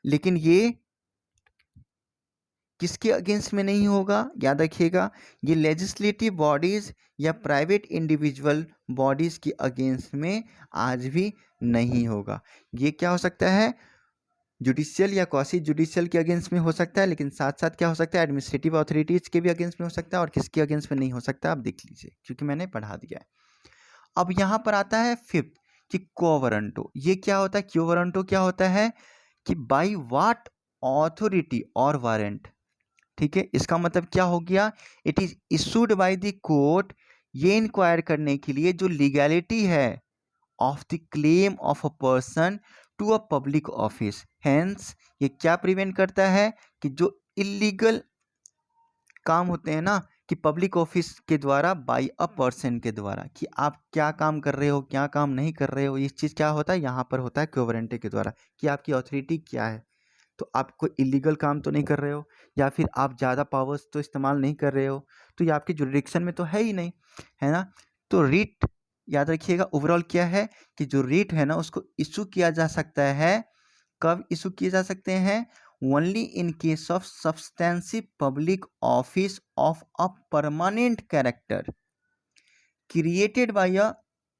लेकिन ये किसके अगेंस्ट में नहीं होगा, याद रखिएगा, ये लेजिस्लेटिव बॉडीज या प्राइवेट इंडिविजुअल बॉडीज के अगेंस्ट में आज भी नहीं होगा। ये क्या हो सकता है, जुडिशियल या क्वासी जुडिशियल के अगेंस्ट में हो सकता है, लेकिन साथ साथ क्या हो सकता है, एडमिनिस्ट्रेटिव अथॉरिटीज के भी अगेंस्ट में हो सकता है, और किसके अगेंस्ट में नहीं हो सकता आप देख लीजिए, क्योंकि मैंने पढ़ा दिया है। अब यहाँ पर आता है फिफ्थ कि क्वो वारंटो। ये क्या होता है, क्वो वारंटो क्या होता है कि बाई व्हाट ऑथोरिटी और वारंट। ठीक है, इसका मतलब क्या हो गया, it is issued by the court, ये इंक्वायर करने के लिए जो लीगैलिटी है of the claim of a person to a public office. Hence ये क्या प्रिवेंट करता है कि जो इलीगल काम होते हैं ना, कि पब्लिक ऑफिस के द्वारा बाय अ पर्सन के द्वारा, कि आप क्या काम कर रहे हो क्या काम नहीं कर रहे हो, इस चीज़ क्या होता है यहाँ पर होता है क्वो वारंटी के द्वारा, कि आपकी अथॉरिटी क्या है, तो आप कोई इलीगल काम तो नहीं कर रहे हो, या फिर आप ज़्यादा पावर्स तो इस्तेमाल नहीं कर रहे हो, तो ये आपकी जुरिडिक्शन में तो है ही नहीं, है ना। तो रीट याद रखिएगा, ओवरऑल क्या है कि जो रीट है ना उसको इशू किया जा सकता है, कब इशू किए जा सकते हैं, only in case of substantive public office of a permanent character created by a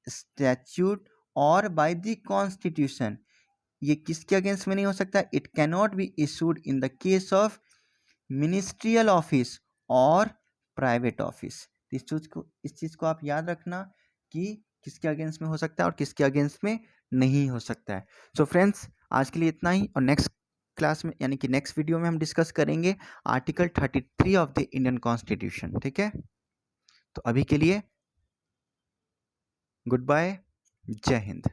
statute और बाय द कॉन्स्टिट्यूशन। ये किसके अगेंस्ट में नहीं हो सकता, it can not be issued in the case of ministerial office और प्राइवेट ऑफिस। इस चीज़ को आप याद रखना कि किसके अगेंस्ट में हो सकता है और किसके अगेंस्ट में नहीं हो सकता है। सो फ्रेंड्स, आज के लिए इतना ही, और नेक्स्ट क्लास में यानी कि नेक्स्ट वीडियो में हम डिस्कस करेंगे article 33 of the Indian constitution. ठीक है, तो अभी के लिए गुड बाय, जय हिंद।